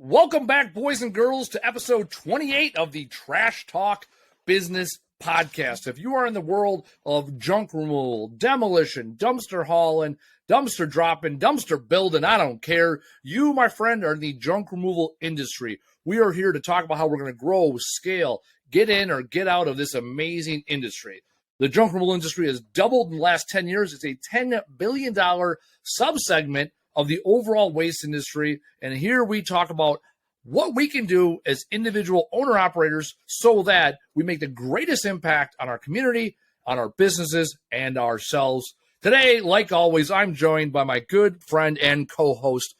Welcome back, boys and girls, to episode 28 of the Trash Talk Business Podcast. If you are in the world of junk removal, demolition, dumpster hauling, dumpster dropping, dumpster building, I don't care. You, my friend, are in the junk removal industry. We are here to talk about how we're going to grow, scale, get in or get out of this amazing industry. The junk removal industry has doubled in the last 10 years. It's a $10 billion subsegment of the overall waste industry. And here we talk about what we can do as individual owner-operators so that we make the greatest impact on our community, on our businesses, and ourselves. Today, like always, I'm joined by my good friend and co-host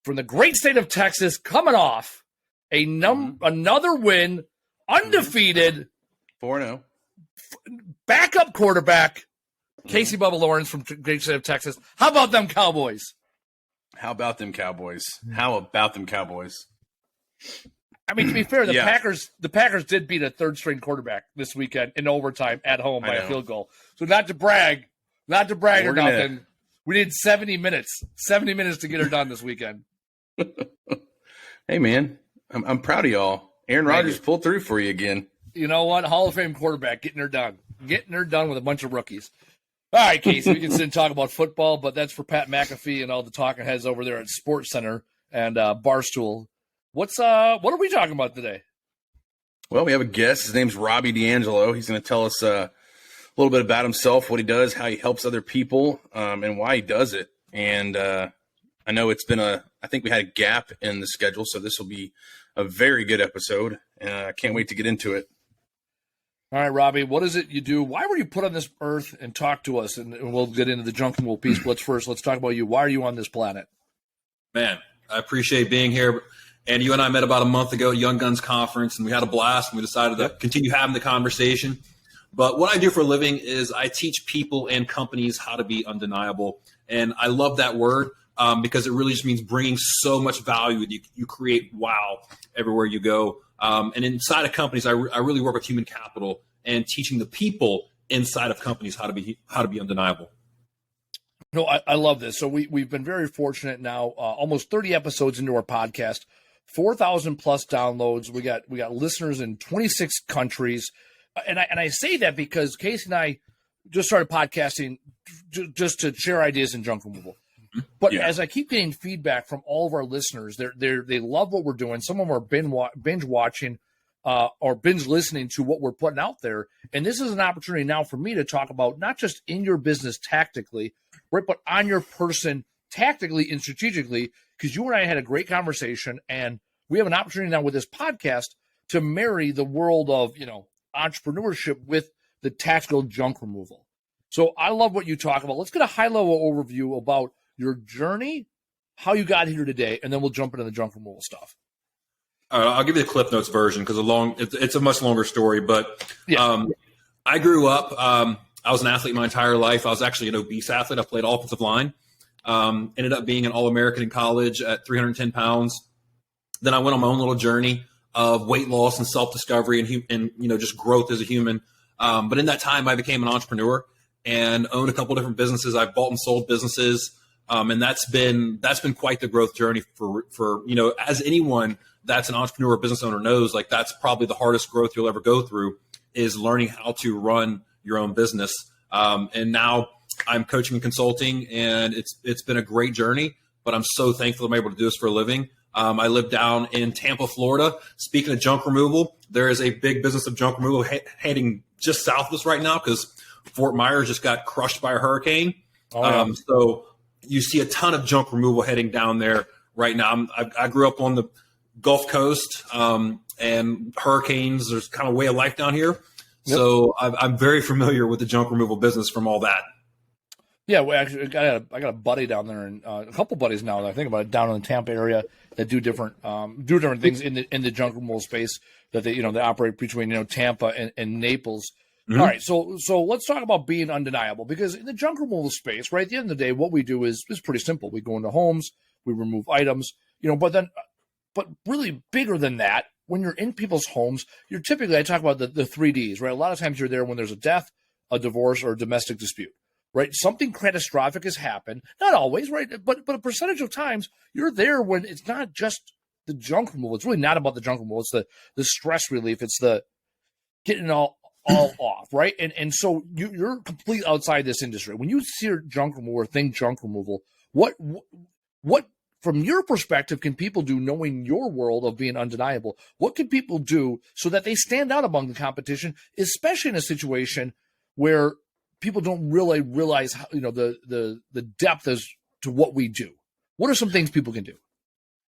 from the great state of Texas, coming off another win, undefeated, 4-0. Backup quarterback, Casey Bubba Lawrence from the great state of Texas. How about them Cowboys? How about them Cowboys? How about them Cowboys? I mean, to be fair, the Packers did beat a third-string quarterback this weekend in overtime at home by a field goal. So not to brag or nothing. We need 70 minutes to get her done this weekend. Hey, man, I'm proud of y'all. Aaron Rodgers pulled through for you again. You know what? Hall of Fame quarterback, getting her done with a bunch of rookies. All right, Casey, we can sit and talk about football, but that's for Pat McAfee and all the talking heads over there at Sports Center and Barstool. What are we talking about today? Well, we have a guest. His name's Robby D'Angelo. He's going to tell us a little bit about himself, what he does, how he helps other people, and why he does it. And I know I think we had a gap in the schedule, so this will be a very good episode, and I can't wait to get into it. All right, Robby, what is it you do? Why were you put on this earth and talk to us? And we'll get into the junk removal piece. But let's talk about you. Why are you on this planet? Man, I appreciate being here. And you and I met about a month ago at Young Guns Conference, and we had a blast, and we decided to continue having the conversation. But what I do for a living is I teach people and companies how to be undeniable. And I love that word because it really just means bringing so much value. You create wow everywhere you go. And inside of companies, I really work with human capital and teaching the people inside of companies how to be undeniable. No, I love this. So we've been very fortunate now, almost 30 episodes into our podcast, 4,000 plus downloads. We got listeners in 26 countries. And I say that because Casey and I just started podcasting just to share ideas in junk removal. But as I keep getting feedback from all of our listeners, they love what we're doing. Some of them are binge watching or binge listening to what we're putting out there. And this is an opportunity now for me to talk about not just in your business tactically, right, but on your person tactically and strategically, because you and I had a great conversation, and we have an opportunity now with this podcast to marry the world of, entrepreneurship with the tactical junk removal. So I love what you talk about. Let's get a high-level overview about your journey, how you got here today, and then we'll jump into the junk removal stuff. I'll give you the Cliff Notes version because it's a much longer story. But I grew up. I was an athlete my entire life. I was actually an obese athlete. I played offensive line. Ended up being an All-American in college at 310 pounds. Then I went on my own little journey of weight loss and self-discovery and just growth as a human. But in that time, I became an entrepreneur and owned a couple different businesses. I bought and sold businesses. And that's been quite the growth journey for as anyone that's an entrepreneur or business owner knows, like that's probably the hardest growth you'll ever go through is learning how to run your own business. And now I'm coaching and consulting, and it's been a great journey, but I'm so thankful I'm able to do this for a living. I live down in Tampa, Florida. Speaking of junk removal, there is a big business of junk removal heading just south of us right now because Fort Myers just got crushed by a hurricane. So you see a ton of junk removal heading down there right now. I grew up on the Gulf Coast, and hurricanes, there's kind of way of life down here. Yep. So I'm very familiar with the junk removal business from all that. Yeah, well, actually, I got a buddy down there, and a couple buddies now that I think about it, down in the Tampa area that do different things in the junk removal space that they operate between Tampa and Naples. Mm-hmm. All right, so let's talk about being undeniable, because in the junk removal space, right, at the end of the day, what we do is pretty simple. We go into homes, we remove items, but really bigger than that, when you're in people's homes, you're typically, I talk about the 3Ds, right? A lot of times you're there when there's a death, a divorce, or a domestic dispute, right? Something catastrophic has happened. Not always, right? But a percentage of times you're there when it's not just the junk removal. It's really not about the junk removal. It's the stress relief. It's the getting all off, right? And so you're completely outside this industry. When you see junk removal or think junk removal, what from your perspective can people do, knowing your world of being undeniable? What can people do so that they stand out among the competition, especially in a situation where people don't really realize how, the depth as to what we do? What are some things people can do?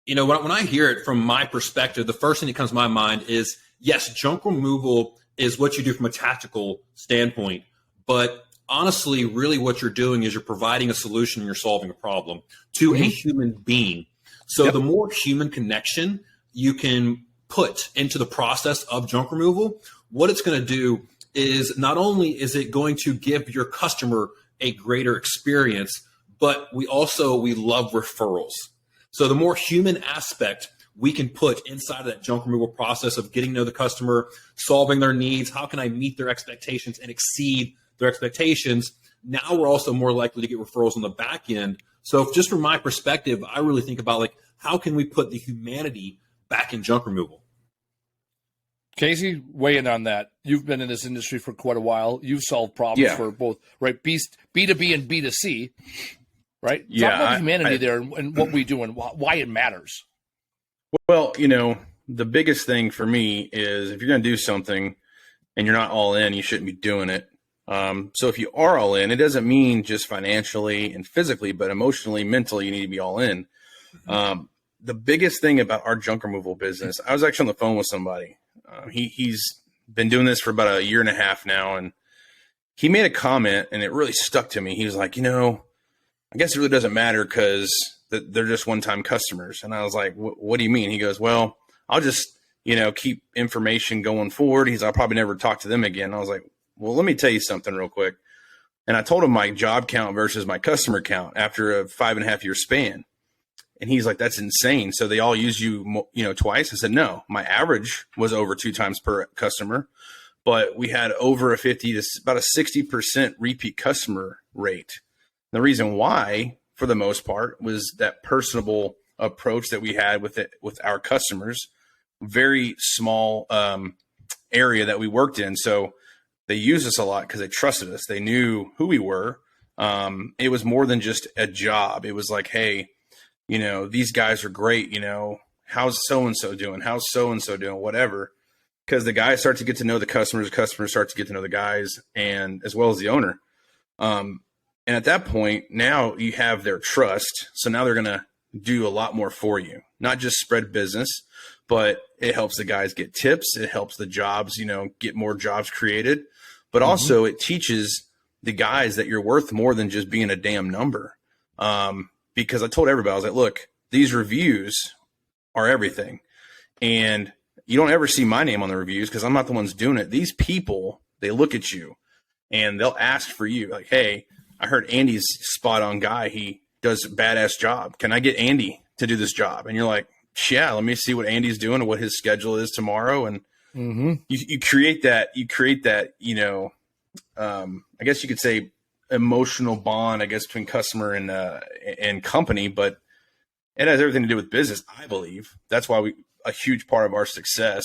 When I hear it from my perspective, the first thing that comes to my mind is, yes, junk removal is what you do from a tactical standpoint. But honestly, really what you're doing is you're providing a solution and you're solving a problem to a human being. So the more human connection you can put into the process of junk removal, what it's going to do is not only is it going to give your customer a greater experience, but we love referrals. So the more human aspect we can put inside of that junk removal process of getting to know the customer, solving their needs, how can I meet their expectations and exceed their expectations? Now we're also more likely to get referrals on the back end. So just from my perspective, I really think about how can we put the humanity back in junk removal? Casey, weigh in on that. You've been in this industry for quite a while. You've solved problems for both, right? B2B and B2C, right? Yeah, talk about the humanity there and what we do and why it matters. Well, the biggest thing for me is if you're going to do something and you're not all in, you shouldn't be doing it. So if you are all in, it doesn't mean just financially and physically, but emotionally, mentally, you need to be all in. The biggest thing about our junk removal business, I was actually on the phone with somebody. He's been doing this for about a year and a half now. And he made a comment and it really stuck to me. He was like, I guess it really doesn't matter because they're just one-time customers. And I was like, what do you mean? He goes, well, I'll just, keep information going forward. I'll probably never talk to them again. I was like, well, let me tell you something real quick. And I told him my job count versus my customer count after a 5.5 year span. And he's like, that's insane. So they all use you, twice. I said, no, my average was over 2 times per customer, but we had over a 50 to about a 60% repeat customer rate. The reason why, for the most part, was that personable approach that we had with our customers. Very small area that we worked in. So they used us a lot because they trusted us. They knew who we were. It was more than just a job. It was like, hey, these guys are great. How's so-and-so doing? How's so-and-so doing? Whatever. Because the guys start to get to know the customers start to get to know the guys, and as well as the owner. And at that point, now you have their trust. So now they're going to do a lot more for you, not just spread business, but it helps the guys get tips. It helps the jobs, get more jobs created, but also it teaches the guys that you're worth more than just being a damn number. Because I told everybody, I was like, look, these reviews are everything. And you don't ever see my name on the reviews because I'm not the ones doing it. These people, they look at you and they'll ask for you like, hey, I heard Andy's spot on guy. He does a badass job. Can I get Andy to do this job? And you're like, yeah, let me see what Andy's doing and what his schedule is tomorrow. And you create that, I guess you could say emotional bond, I guess, between customer and company, but it has everything to do with business. I believe that's why a huge part of our success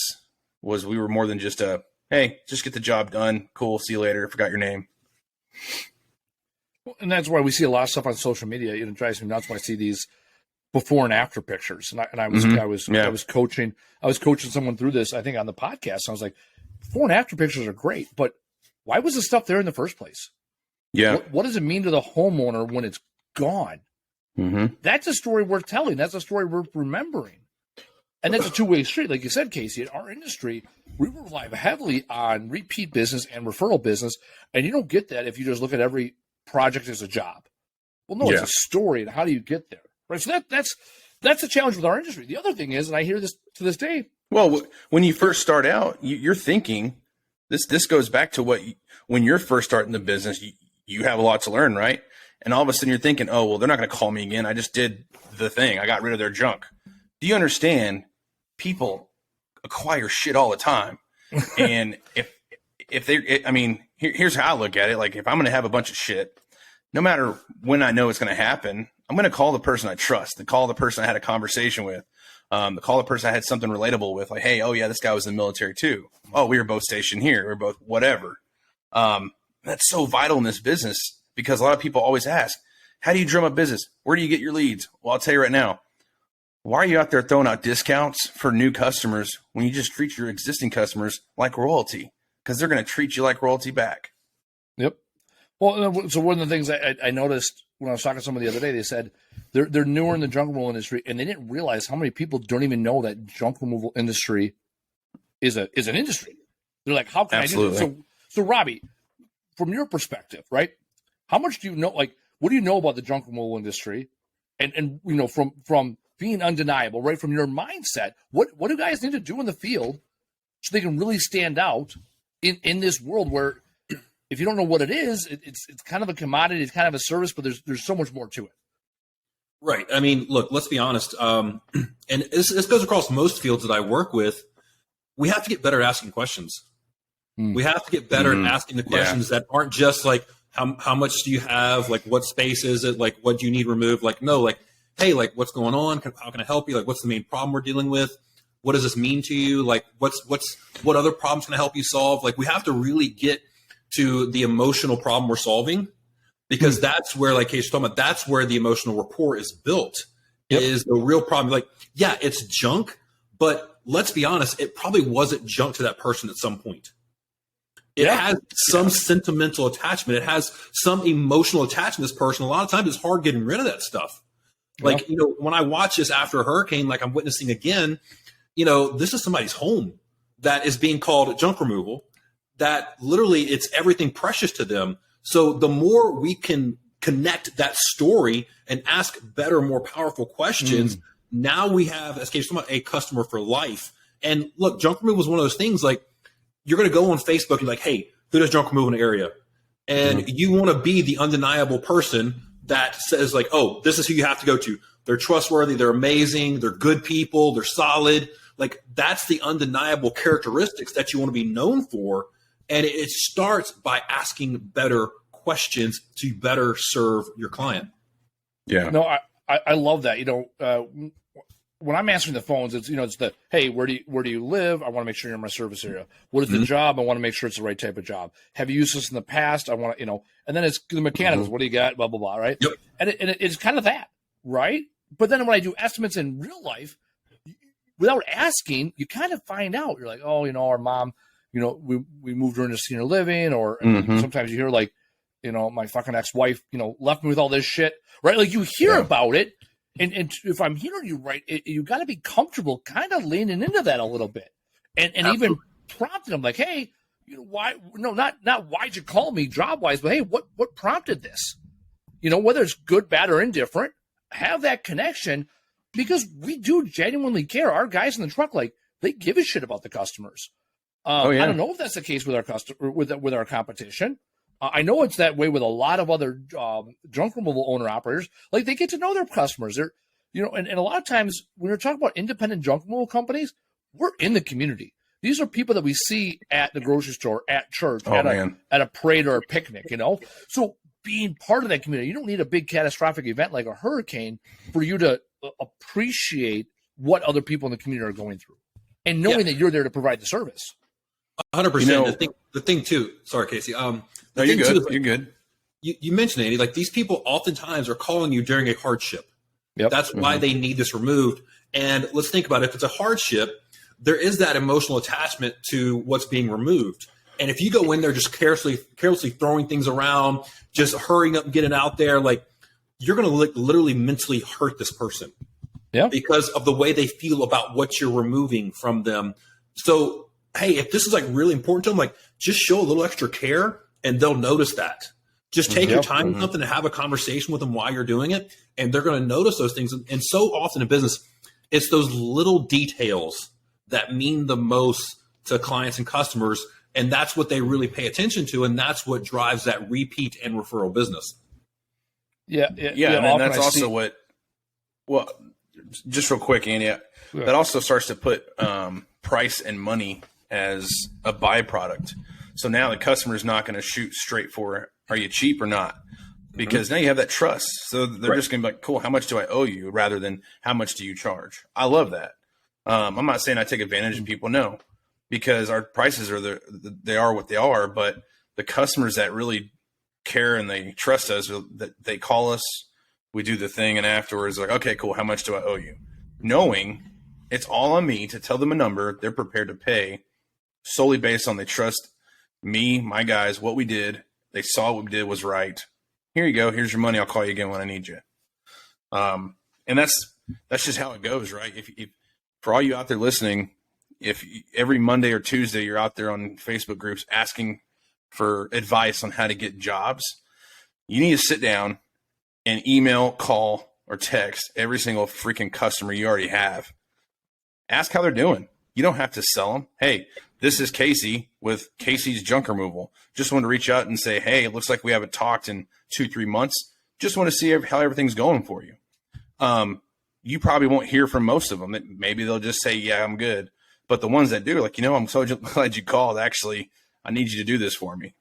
was we were more than just hey, just get the job done. Cool. See you later. Forgot your name. And that's why we see a lot of stuff on social media. It drives me nuts when I see these before and after pictures. And I was coaching someone through this, I think on the podcast. I was like, before and after pictures are great, but why was the stuff there in the first place? Yeah. What does it mean to the homeowner when it's gone? That's a story worth telling. That's a story worth remembering. And that's a two-way street. Like you said, Casey, in our industry, we rely heavily on repeat business and referral business. And you don't get that if you just look at every project as a job. Well, no, it's a story. And how do you get there? Right. So that's a challenge with our industry. The other thing is, and I hear this to this day. Well, when you first start out, you're thinking this goes back to when you're first starting the business, you have a lot to learn, right? And all of a sudden you're thinking, oh, well, they're not going to call me again. I just did the thing. I got rid of their junk. Do you understand? People acquire shit all the time. And here's how I look at it. Like if I'm going to have a bunch of shit, no matter when I know it's going to happen, I'm going to call the person I trust, and call the person I had a conversation with, call the person I had something relatable with. Like, hey, oh yeah, this guy was in the military too. Oh, we were both stationed here. We were both whatever. That's so vital in this business, because a lot of people always ask, how do you drum up business? Where do you get your leads? Well, I'll tell you right now. Why are you out there throwing out discounts for new customers when you just treat your existing customers like royalty? Because they're going to treat you like royalty back. Yep. Well, so one of the things I noticed when I was talking to someone the other day, they said they're newer in the junk removal industry, and they didn't realize how many people don't even know that junk removal industry is an industry. They're like, how can Absolutely. I do this? So Robby, from your perspective, right? How much do you know? Like, what do you know about the junk removal industry? And you know, from being undeniable, right? From your mindset, what do guys need to do in the field so they can really stand out in this world where, if you don't know what it is, it's kind of a commodity, it's kind of a service, but there's so much more to it. Right. I mean, look, let's be honest. And this goes across most fields that I work with. We have to get better at asking questions. We have to get better at asking the questions that aren't just like, how much do you have? Like, what space is it? Like, what do you need removed? Like, no, like, hey, like, what's going on? How can I help you? Like, what's the main problem we're dealing with? What does this mean to you? Like, what other problems can I help you solve? Like, we have to really get to the emotional problem we're solving, because that's where, like Casey's talking about, that's where the emotional rapport is built. Is the real problem. Like, yeah, it's junk, but let's be honest, it probably wasn't junk to that person at some point. It has some sentimental attachment. It has some emotional attachment to this person. A lot of times it's hard getting rid of that stuff. Like, you know, when I watch this after a hurricane, like I'm witnessing again, you know, this is somebody's home that is being called junk removal, that literally it's everything precious to them. So the more we can connect that story and ask better, more powerful questions, now we have, as Casey talking about, a customer for life. And look, junk removal is one of those things, like, you're going to go on Facebook and like, hey, who does junk removal in the area? And you want to be the undeniable person that says like, oh, this is who you have to go to. They're trustworthy. They're amazing. They're good people. They're solid. Like, that's the undeniable characteristics that you want to be known for. And it starts by asking better questions to better serve your client. Yeah. No, I love that. You know, when I'm answering the phones, it's, you know, it's the, hey, where do you live? I want to make sure you're in my service area. What is the job? I want to make sure it's the right type of job. Have you used this in the past? I want to, you know, and then it's the mechanicals. What do you got? Blah, blah, blah. Right. Yep. And it's kind of that. Right. But then when I do estimates in real life, without asking, you kind of find out. You're like, oh, you know, our mom, you know, we moved her into senior living, or sometimes you hear like, you know, my fucking ex-wife, you know, left me with all this shit. Right. Like, you hear about it. And if I'm hearing you right, you got to be comfortable kind of leaning into that a little bit, and even prompting them like, hey, you know, why? No, not why'd you call me job wise, but hey, what prompted this? You know, whether it's good, bad, or indifferent, have that connection, because we do genuinely care. Our guys in the truck, like, they give a shit about the customers. I don't know if that's the case with our with our competition. I know it's that way with a lot of other junk removal owner operators. Like, they get to know their customers. They're, you know, and a lot of times when we're talking about independent junk removal companies, we're in the community. These are people that we see at the grocery store, at church, at a parade or a picnic, you know? So being part of that community, you don't need a big catastrophic event like a hurricane for you to appreciate what other people in the community are going through, and knowing that you're there to provide the service. 100%. You know, the thing too, sorry, Casey. No, you're good. You're good. You mentioned, Andy, like, these people oftentimes are calling you during a hardship. That's why they need this removed. And let's think about it. If it's a hardship, there is that emotional attachment to what's being removed. And if you go in there just carelessly throwing things around, just hurrying up and getting out there, like, you're going to literally mentally hurt this person. Because of the way they feel about what you're removing from them. So, hey, if this is like really important to them, like, just show a little extra care, and they'll notice that. Just take your time with something and have a conversation with them while you're doing it, and they're going to notice those things. And so often in business, it's those little details that mean the most to clients and customers, and that's what they really pay attention to, and that's what drives that repeat and referral business. And that's also what. Well, just real quick, Andy, that also starts to put price and money as a byproduct. So now the customer is not going to shoot straight for, are you cheap or not? because now you have that trust. So they're just going to be like, cool, how much do I owe you rather than how much do you charge? I love that. I'm not saying I take advantage of people, no, because our prices they are what they are, but the customers that really care and they trust us, that they call us, we do the thing, and afterwards like, okay, cool, how much do I owe you? Knowing it's all on me to tell them a number they're prepared to pay solely based on they trust me, my guys, what we did. They saw what we did was right. Here you go. Here's your money. I'll call you again when I need you. And that's just how it goes, right? If for all you out there listening, if every Monday or Tuesday you're out there on Facebook groups asking for advice on how to get jobs, you need to sit down and email, call, or text every single freaking customer you already have. Ask how they're doing. You don't have to sell them. Hey, this is Casey with Casey's Junk Removal. Just want to reach out and say, hey, it looks like we haven't talked in 2-3 months. Just want to see how everything's going for you. You probably won't hear from most of them. Maybe they'll just say, yeah, I'm good. But the ones that do, like, I'm so glad you called. Actually, I need you to do this for me.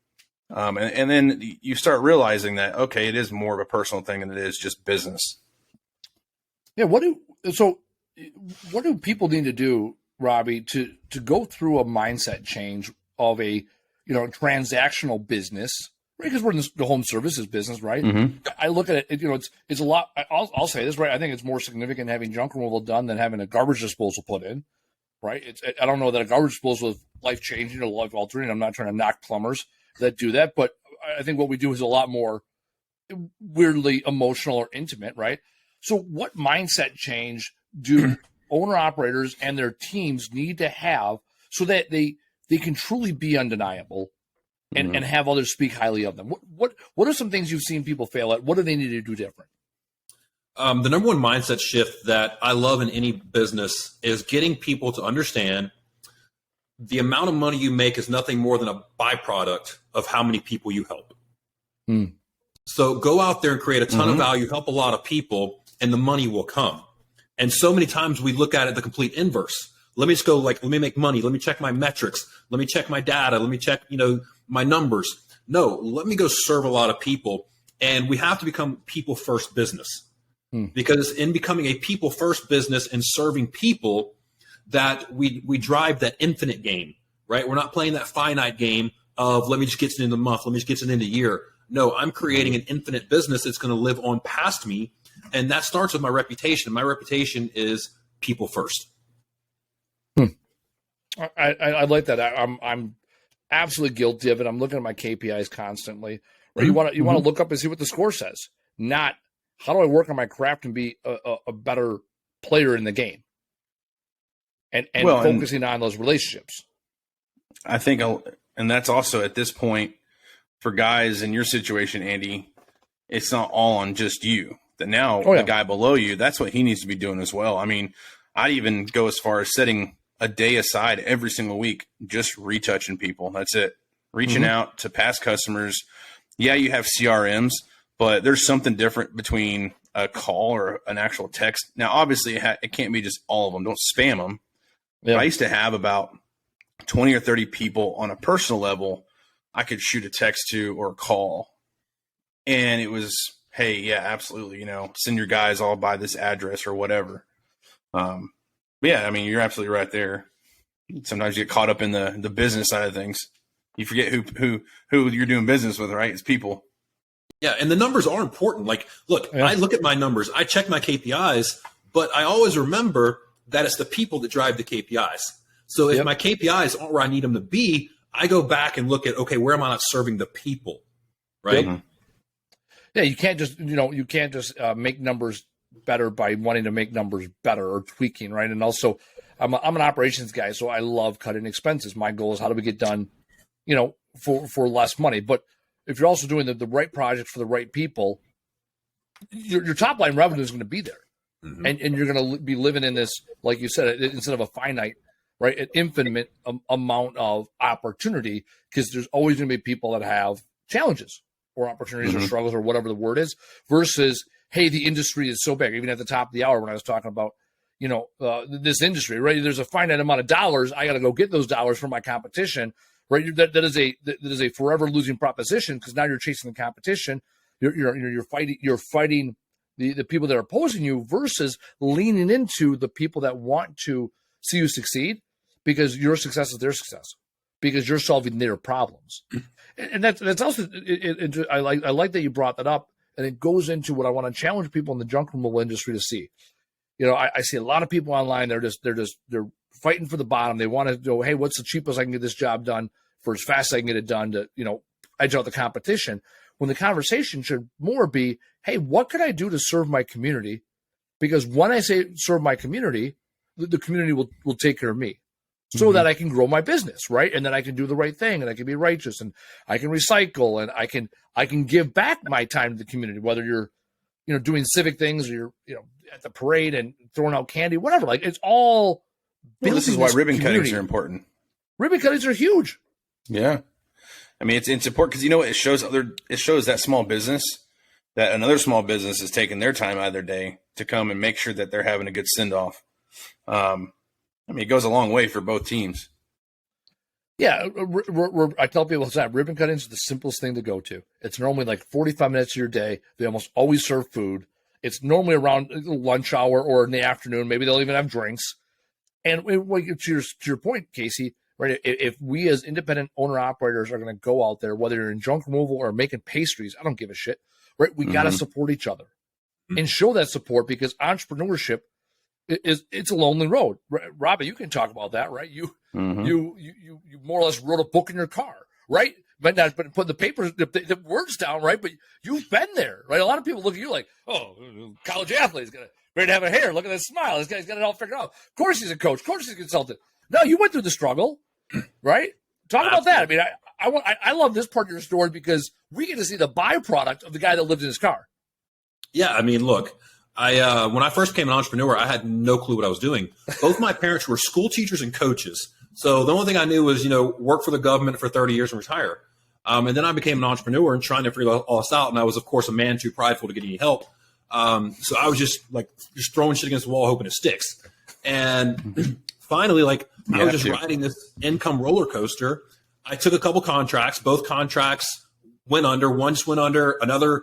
And then you start realizing that, okay, it is more of a personal thing than it is just business. Yeah. What do people need to do, Robby, to go through a mindset change of a, transactional business, right? Because we're in the home services business, right? Mm-hmm. I look at it, it's a lot. I'll say this, right? I think it's more significant having junk removal done than having a garbage disposal put in, right? I don't know that a garbage disposal is life changing or life altering. I'm not trying to knock plumbers that do that, but I think what we do is a lot more weirdly emotional or intimate, right? So what mindset change do owner operators and their teams need to have so that they can truly be undeniable and have others speak highly of them? What are some things you've seen people fail at? What do they need to do different? The number one mindset shift that I love in any business is getting people to understand the amount of money you make is nothing more than a byproduct of how many people you help. So go out there and create a ton of value, help a lot of people, and the money will come. And so many times we look at it the complete inverse. Let me just go let me make money. Let me check my metrics. Let me check my data. Let me check, my numbers. No, let me go serve a lot of people. And we have to become people first business because in becoming a people first business and serving people, that we drive that infinite game, right? We're not playing that finite game of let me just get it in the month. Let me just get it in the year. No, I'm creating an infinite business that's going to live on past me. And that starts with my reputation. My reputation is people first. I like that. I'm absolutely guilty of it. I'm looking at my KPIs constantly. Right? You want to look up and see what the score says, not how do I work on my craft and be a better player in the game, and focusing on those relationships. I think, and that's also at this point for guys in your situation, Andy, it's not all on just you. That now the guy below you, that's what he needs to be doing as well. I mean, I'd even go as far as setting a day aside every single week, just retouching people. That's it. Reaching out to past customers. Yeah, you have CRMs, but there's something different between a call or an actual text. Now, obviously, it can't be just all of them. Don't spam them. Yeah. I used to have about 20 or 30 people on a personal level I could shoot a text to or call. And it was, hey, yeah, absolutely, send your guys all by this address or whatever. Yeah, I mean, you're absolutely right there. Sometimes you get caught up in the business side of things. You forget who you're doing business with, right? It's people. Yeah, and the numbers are important. Like, look, I look at my numbers. I check my KPIs, but I always remember that it's the people that drive the KPIs. So if my KPIs aren't where I need them to be, I go back and look at, okay, where am I not serving the people, right? Yep. Yeah, you can't just make numbers better by wanting to make numbers better or tweaking, right? And also, I'm an operations guy, so I love cutting expenses. My goal is how do we get done, for less money. But if you're also doing the right project for the right people, your top line revenue is going to be there, and you're going to be living in this, like you said, instead of a finite, right, an infinite amount of opportunity, because there's always going to be people that have challenges or opportunities or struggles or whatever the word is, versus, hey, the industry is so big. Even at the top of the hour when I was talking about, this industry, right? There's a finite amount of dollars. I got to go get those dollars from my competition, right? That is a forever losing proposition, because now you're chasing the competition. You're fighting the people that are opposing you versus leaning into the people that want to see you succeed because your success is their success, because you're solving their problems. And that's also, I like that you brought that up, and it goes into what I want to challenge people in the junk removal industry to see. I see a lot of people online. They're fighting for the bottom. They want to go, hey, what's the cheapest I can get this job done for as fast as I can get it done to, edge out the competition. When the conversation should more be, hey, what can I do to serve my community? Because when I say serve my community, the community will take care of me so that I can grow my business, right? And then I can do the right thing, and I can be righteous, and I can recycle, and I can give back my time to the community, whether you're, doing civic things, or you're, at the parade and throwing out candy, whatever. Like, it's all. Well, this is why ribbon community. cuttings are important. Ribbon cuttings are huge. Yeah. I mean, it's important because, it shows that small business that another small business is taking their time out of their day to come and make sure that they're having a good send off. It goes a long way for both teams. Yeah. I tell people all the time, ribbon cuttings is the simplest thing to go to. It's normally like 45 minutes of your day. They almost always serve food. It's normally around lunch hour or in the afternoon. Maybe they'll even have drinks. And to your point, Casey, right? If we as independent owner operators are going to go out there, whether you're in junk removal or making pastries, I don't give a shit, right? We got to support each other and show that support, because entrepreneurship it's a lonely road. Robby, you can talk about that, right? You more or less wrote a book in your car, right? But put the papers, the words down, right? But you've been there, right? A lot of people look at you like, oh, college athlete is ready to have a hair. Look at that smile. This guy's got it all figured out. Of course he's a coach. Of course he's a consultant. No, you went through the struggle, right? Talk about that. I mean, I love this part of your story because we get to see the byproduct of the guy that lived in his car. Yeah, I mean, look, when I first became an entrepreneur, I had no clue what I was doing. Both my parents were school teachers and coaches. So the only thing I knew was, work for the government for 30 years and retire. And then I became an entrepreneur and trying to figure all this out. And I was, of course, a man too prideful to get any help. So I was just throwing shit against the wall, hoping it sticks. And finally, I was just riding this income roller coaster. I took a couple contracts. Both contracts went under. One just went under. Another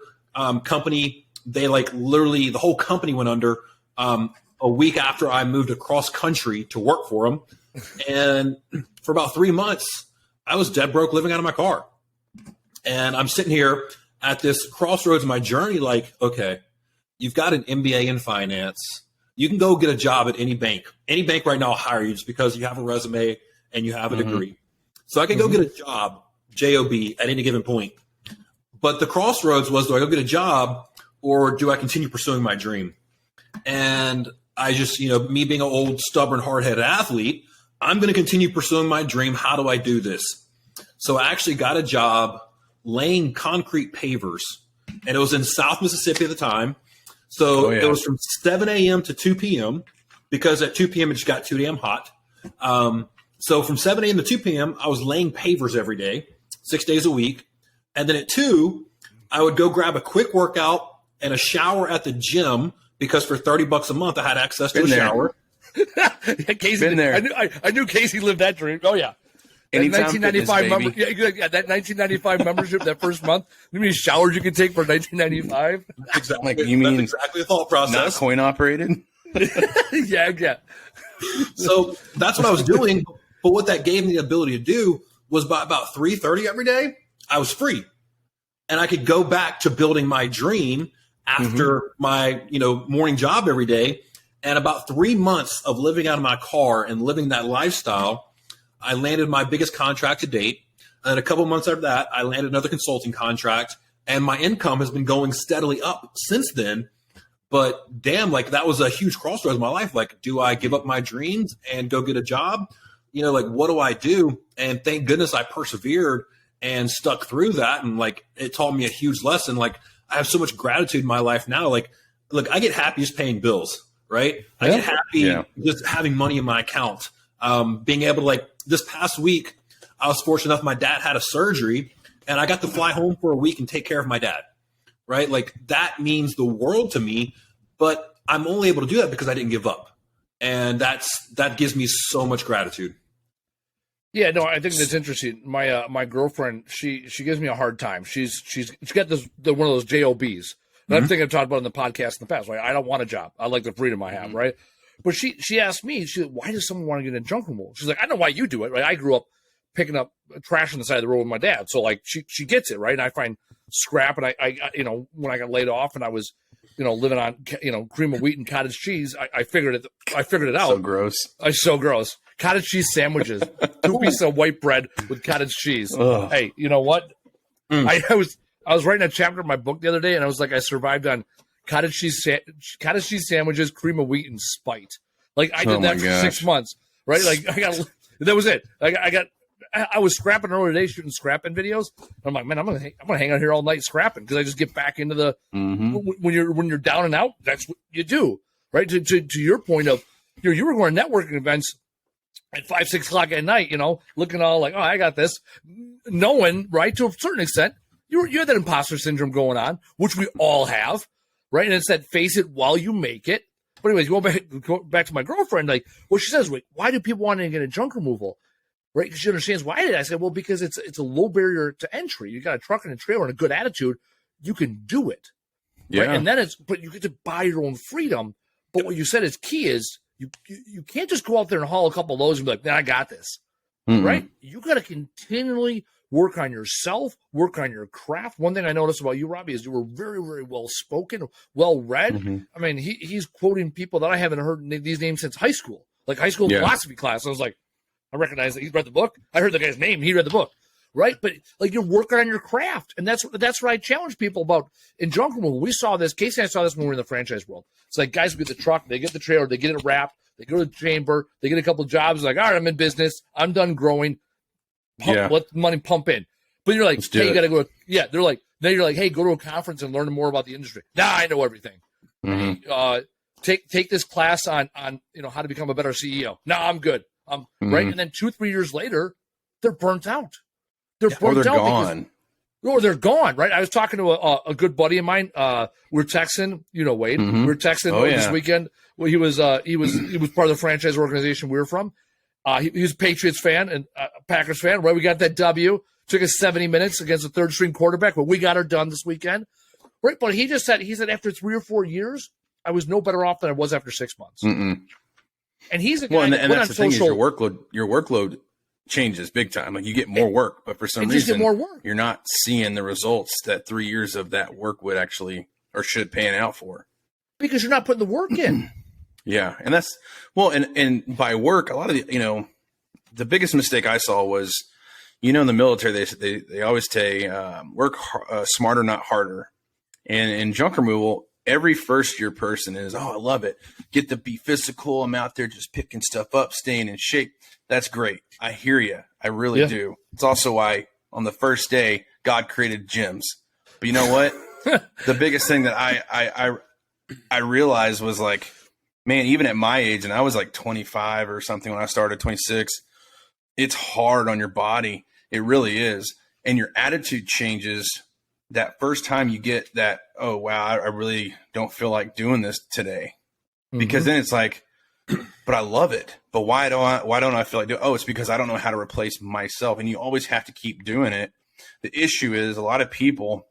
company, they literally the whole company went under a week after I moved across country to work for them. And for about 3 months, I was dead broke living out of my car. And I'm sitting here at this crossroads of my journey okay, you've got an MBA in finance. You can go get a job at any bank. Any bank right now will hire you just because you have a resume and you have a degree. So I could go get a job, job, at any given point. But the crossroads was, do I go get a job or do I continue pursuing my dream? And I just, me being an old, stubborn, hard-headed athlete, I'm going to continue pursuing my dream. How do I do this? So I actually got a job laying concrete pavers, and it was in South Mississippi at the time. So it was from 7 a.m. to 2 p.m. because at 2 p.m. it just got too damn hot. So from 7 a.m. to 2 p.m., I was laying pavers every day, 6 days a week. And then at 2, I would go grab a quick workout and a shower at the gym because for $30 a month, I had access to a shower. Casey, been there. I knew Casey lived that dream. Oh, yeah. That 1995 that 1995 membership that first month. You mean showers you can take for 1995? Exactly. You mean that's exactly the thought process. Not coin operated? Yeah. So that's what I was doing. But what that gave me the ability to do was by about 3:30 every day, I was free. And I could go back to building my dream after my, morning job every day. And about 3 months of living out of my car and living that lifestyle, I landed my biggest contract to date. And a couple months after that, I landed another consulting contract. And my income has been going steadily up since then. But damn, that was a huge crossroads in my life. Do I give up my dreams and go get a job? What do I do? And thank goodness I persevered and stuck through that. And it taught me a huge lesson. I have so much gratitude in my life now. Look, I get happy just paying bills, right? I get happy just having money in my account. Being able to this past week, I was fortunate enough, my dad had a surgery and I got to fly home for a week and take care of my dad, right? That means the world to me, but I'm only able to do that because I didn't give up. And that gives me so much gratitude. Yeah, no, I think that's interesting. My girlfriend, she gives me a hard time. She's got one of those JOBs. And I think I've talked about in the podcast in the past. Right? I don't want a job. I like the freedom I have, right? But she asked me, why does someone want to get in junk removal? She's like, I know why you do it, right? I grew up picking up trash on the side of the road with my dad, so like she gets it, right? And I find scrap, and I when I got laid off and I was living on cream of wheat and cottage cheese, I figured it out. So gross. So gross. Cottage cheese sandwiches, 2 pieces of white bread with cottage cheese. Ugh. Hey, you know what? I was writing a chapter in my book the other day, and I was like, I survived on cottage cheese sandwiches, cream of wheat, and Spite. Like I did that for 6 months, right? Like that was it. I was scrapping earlier today, shooting scrapping videos. I'm like, man, I'm gonna hang out here all night scrapping because I just get back into the when you're down and out. That's what you do, right? To your point of you were going to networking events at 5, 6 o'clock at night, looking all like, oh, I got this, knowing, right, to a certain extent, you had that imposter syndrome going on, which we all have, right? And it's that face it while you make it. But anyways, go back to my girlfriend, like, well, she says, wait, why do people want to get a junk removal? Right? Because she understands why I did. I said, well, because it's a low barrier to entry. You got a truck and a trailer and a good attitude, you can do it. Yeah. Right? And then but you get to buy your own freedom. But what you said is key is you can't just go out there and haul a couple of loads and be like, man, I got this. Right? You got to continually work on yourself, work on your craft. One thing I noticed about you, Robby, is you were very, very well spoken, well read. I mean, he's quoting people that I haven't heard these names since high school, like high school philosophy class. I was like, I recognize that he's read the book. I heard the guy's name. He read the book, right? But like you're working on your craft, and that's what I challenge people about in junk removal. We saw this. Casey and I saw this when we were in the franchise world. It's like guys get the truck, they get the trailer, they get it wrapped, they go to the chamber, they get a couple of jobs. Like, all right, I'm in business. I'm done growing. Let the money pump in. But you're like, hey, you got to go. Yeah, they're like, then you're like, hey, go to a conference and learn more about the industry. Now I know everything. Take this class on how to become a better CEO. Now I'm good. Right, and then 2-3 years later, they're burnt out. They're burnt out gone. Or they're gone. Right. I was talking to a good buddy of mine. We're texting. Wade. We were texting this weekend. Well, he was part of the franchise organization we were from. He was a Patriots fan and Packers fan. Right, we got that W. Took us 70 minutes against a third string quarterback, but we got her done this weekend. Right, but he said after 3 or 4 years, I was no better off than I was after 6 months. And he's a guy and that's the thing is your workload changes big time. Like you get more work, but for some reason you're not seeing the results that 3 years of that work would actually or should pan out for. Because you're not putting the work in. Yeah. And that's and by work, a lot of the biggest mistake I saw was, in the military, they always say work smarter, not harder. And in junk removal, every first year person is, oh, I love it. Get to be physical. I'm out there just picking stuff up, staying in shape. That's great. I hear you. I really do. It's also why on the first day, God created gyms. But you know what? The biggest thing that I realized was like, man, even at my age, and I was like 25 or something when I started, 26, it's hard on your body. It really is. And your attitude changes that first time you get that, oh, wow, I really don't feel like doing this today. Because then it's like, but I love it. But why don't I feel like doing it? Oh, it's because I don't know how to replace myself. And you always have to keep doing it. The issue is a lot of people,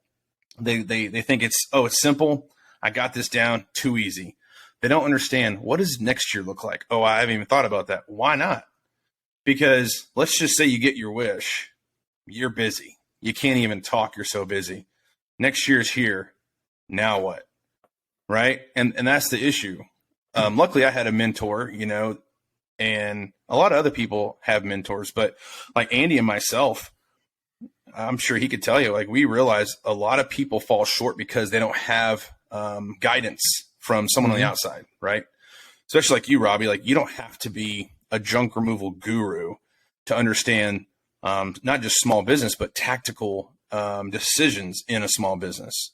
they think it's simple. I got this down, too easy. They don't understand, what does next year look like? Oh, I haven't even thought about that. Why not? Because let's just say you get your wish. You're busy. You can't even talk. You're so busy. Next year's here. Now what? Right? And that's the issue. Luckily, I had a mentor, and a lot of other people have mentors. But like Andy and myself, I'm sure he could tell you, like we realize a lot of people fall short because they don't have guidance from someone on the outside, right? Especially like you, Robby. Like you don't have to be a junk removal guru to understand not just small business, but tactical decisions in a small business.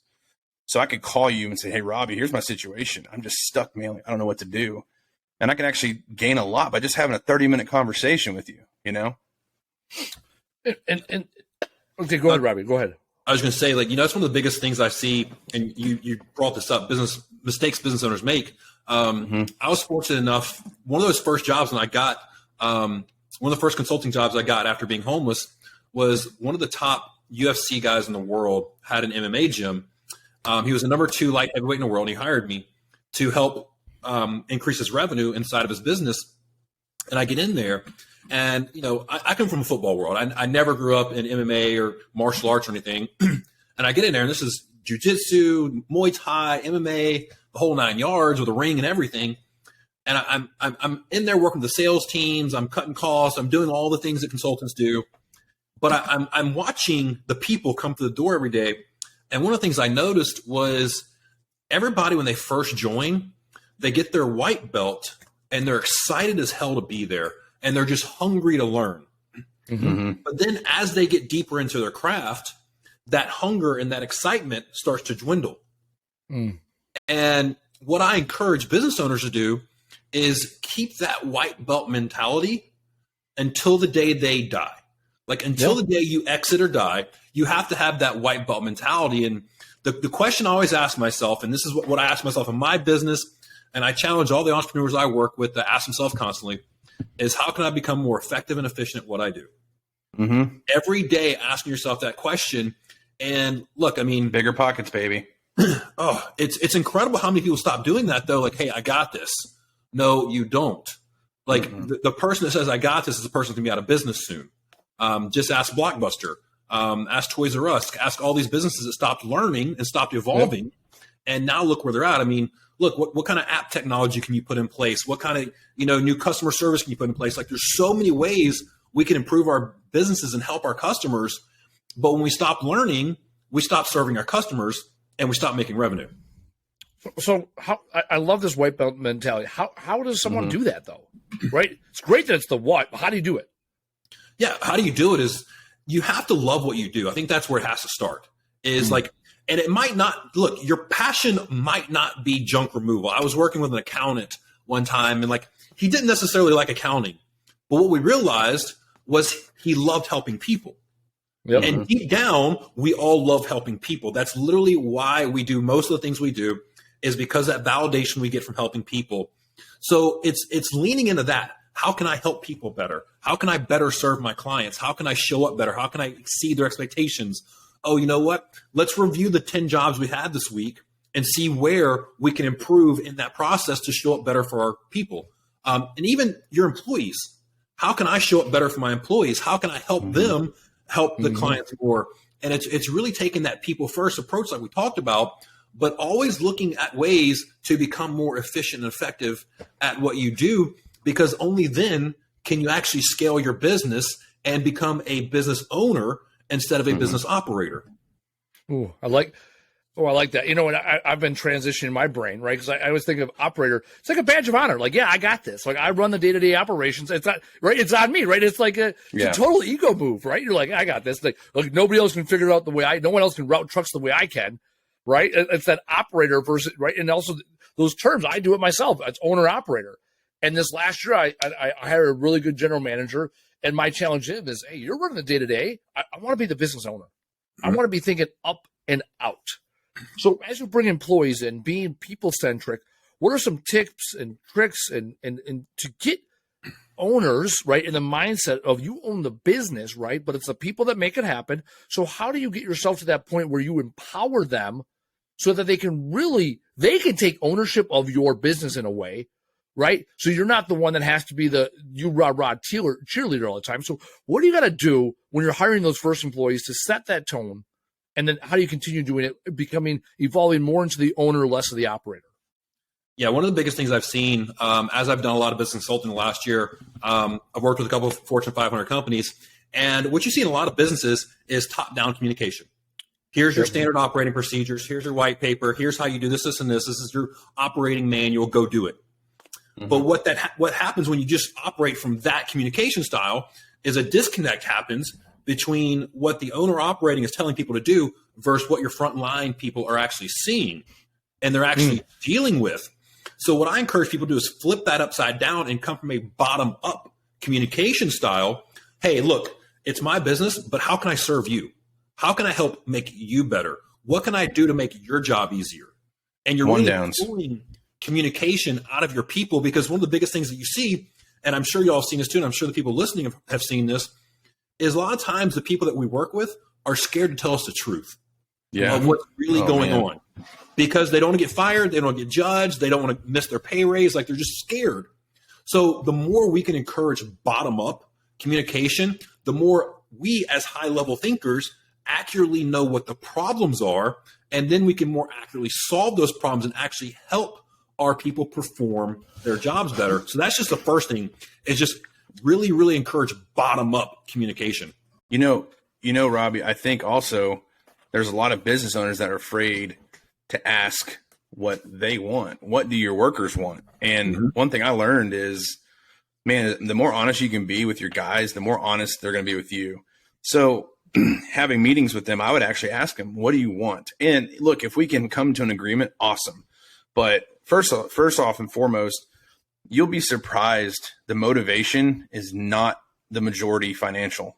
So I could call you and say, hey, Robby, here's my situation. I'm just stuck, man. I don't know what to do. And I can actually gain a lot by just having a 30-minute conversation with you, And okay, go ahead, Robby. Go ahead. I was going to say, that's one of the biggest things I see, and you brought this up, mistakes business owners make. I was fortunate enough, one of those first jobs when I got, one of the first consulting jobs I got after being homeless was one of the top UFC guys in the world had an MMA gym. He was the number 2 light heavyweight in the world. And he hired me to help increase his revenue inside of his business. And I get in there, and I come from a football world. I never grew up in MMA or martial arts or anything. And I get in there, and this is jiu-jitsu, Muay Thai, MMA, the whole 9 yards with a ring and everything. And I'm in there working with the sales teams. I'm cutting costs. I'm doing all the things that consultants do. But I'm watching the people come through the door every day. And one of the things I noticed was everybody, when they first join, they get their white belt and they're excited as hell to be there. And they're just hungry to learn. Mm-hmm. But then as they get deeper into their craft, that hunger and that excitement starts to dwindle. Mm. And what I encourage business owners to do is keep that white belt mentality until the day they die. Like until the day you exit or die, you have to have that white belt mentality. And the question I always ask myself, and this is what I ask myself in my business, and I challenge all the entrepreneurs I work with to ask themselves constantly, is how can I become more effective and efficient at what I do? Mm-hmm. Every day asking yourself that question. And look, I mean, bigger pockets, baby. It's incredible how many people stop doing that though. Like, hey, I got this. No, you don't. Like the person that says I got this is the person that's gonna be out of business soon. Just ask Blockbuster, ask Toys R Us, ask all these businesses that stopped learning and stopped evolving. Yep. And now look where they're at. I mean, look, what kind of app technology can you put in place? What kind of, new customer service can you put in place? Like there's so many ways we can improve our businesses and help our customers. But when we stop learning, we stop serving our customers and we stop making revenue. So I love this white belt mentality. How does someone do that though? Right? It's great that it's the what, but how do you do it? Yeah. How do you do it is you have to love what you do. I think that's where it has to start is like, and it might not look, your passion might not be junk removal. I was working with an accountant one time and like, he didn't necessarily like accounting, but what we realized was he loved helping people. Yep. And deep down, we all love helping people. That's literally why we do most of the things we do is because that validation we get from helping people. So it's leaning into that. How can I help people better? How can I better serve my clients? How can I show up better? How can I exceed their expectations? Oh, you know what? Let's review the 10 jobs we had this week and see where we can improve in that process to show up better for our people. And even your employees. How can I show up better for my employees? How can I help them help the clients more? And it's really taking that people first approach like we talked about, but always looking at ways to become more efficient and effective at what you do, because only then can you actually scale your business and become a business owner instead of a business operator. Ooh, I like that. And I've been transitioning my brain, right? Because I was thinking of operator. It's like a badge of honor. Like, yeah, I got this. Like, I run the day-to-day operations. It's not right. It's on me, right? It's like it's a total ego move, right? You're like, I got this. Like, nobody else can figure it out the way no one else can route trucks the way I can, right? It's that operator versus, right? And also those terms, I do it myself. It's owner operator. And this last year, I hired a really good general manager. And my challenge is, hey, you're running the day-to-day. I want to be the business owner. I want to be thinking up and out. So as you bring employees in, being people-centric, what are some tips and tricks and to get owners, right, in the mindset of you own the business, right, but it's the people that make it happen. So how do you get yourself to that point where you empower them so that they can take ownership of your business in a way, right? So you're not the one that has to be you rah-rah cheerleader all the time. So what do you got to do when you're hiring those first employees to set that tone? And then how do you continue doing it, evolving more into the owner, less of the operator? Yeah, one of the biggest things I've seen as I've done a lot of business consulting last year, I've worked with a couple of Fortune 500 companies. And what you see in a lot of businesses is top-down communication. Here's your standard operating procedures. Here's your white paper. Here's how you do this, this, and this. This is your operating manual. Go do it. But what happens when you just operate from that communication style is a disconnect happens between what the owner operating is telling people to do versus what your frontline people are actually seeing and they're actually dealing with. So what I encourage people to do is flip that upside down and come from a bottom up communication style. Hey, look, it's my business, but how can I serve you? How can I help make you better? What can I do to make your job easier? And you're really pulling communication out of your people, because one of the biggest things that you see and I'm sure you all have seen this too, and I'm sure the people listening have seen this, is a lot of times the people that we work with are scared to tell us the truth of what's really going on, because they don't want to get fired, they don't want to get judged, they don't want to miss their pay raise, like they're just scared. So the more we can encourage bottom-up communication, the more we as high-level thinkers accurately know what the problems are, and then we can more accurately solve those problems and actually help our people perform their jobs better. So that's just the first thing, is just really, really encourage bottom-up communication. You know, Robbie, I think also there's a lot of business owners that are afraid to ask what they want. What do your workers want? And one thing I learned is, man, the more honest you can be with your guys, the more honest they're going to be with you. So having meetings with them, I would actually ask them, what do you want? And look, if we can come to an agreement, awesome. But first off and foremost, you'll be surprised. The motivation is not the majority financial.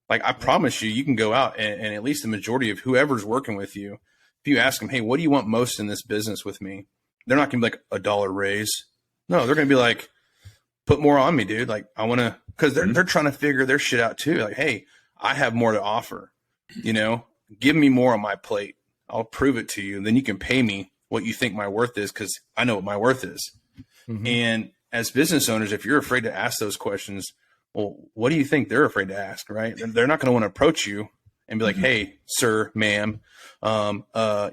Like, I promise you, you can go out and at least the majority of whoever's working with you, if you ask them, hey, what do you want most in this business with me? They're not going to be like $1 raise. No, they're going to be like, put more on me, dude. Like, I want to, because they're trying to figure their shit out too. Like, hey, I have more to offer, give me more on my plate. I'll prove it to you. And then you can pay me what you think my worth is, because I know what my worth is. And as business owners, if you're afraid to ask those questions, well, what do you think they're afraid to ask, right? They're not going to want to approach you and be like, hey, sir, ma'am, you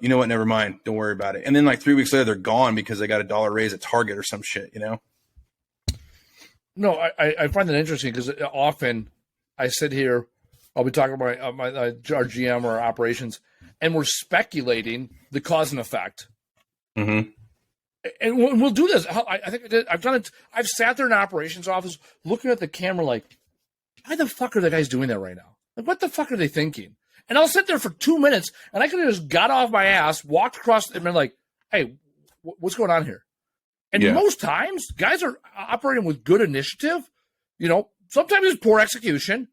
know what? Never mind. Don't worry about it. And then like 3 weeks later, they're gone because they got $1 raise at Target or some shit, No, I find that interesting, because often I sit here, I'll be talking about our GM or our operations, and we're speculating the cause and effect. And we'll do this. I think I've done it. I've sat there in an operations office looking at the camera like, why the fuck are the guys doing that right now? Like, what the fuck are they thinking? And I'll sit there for 2 minutes, and I could have just got off my ass, walked across, and been like, hey, what's going on here? And most times, guys are operating with good initiative. Sometimes it's poor execution,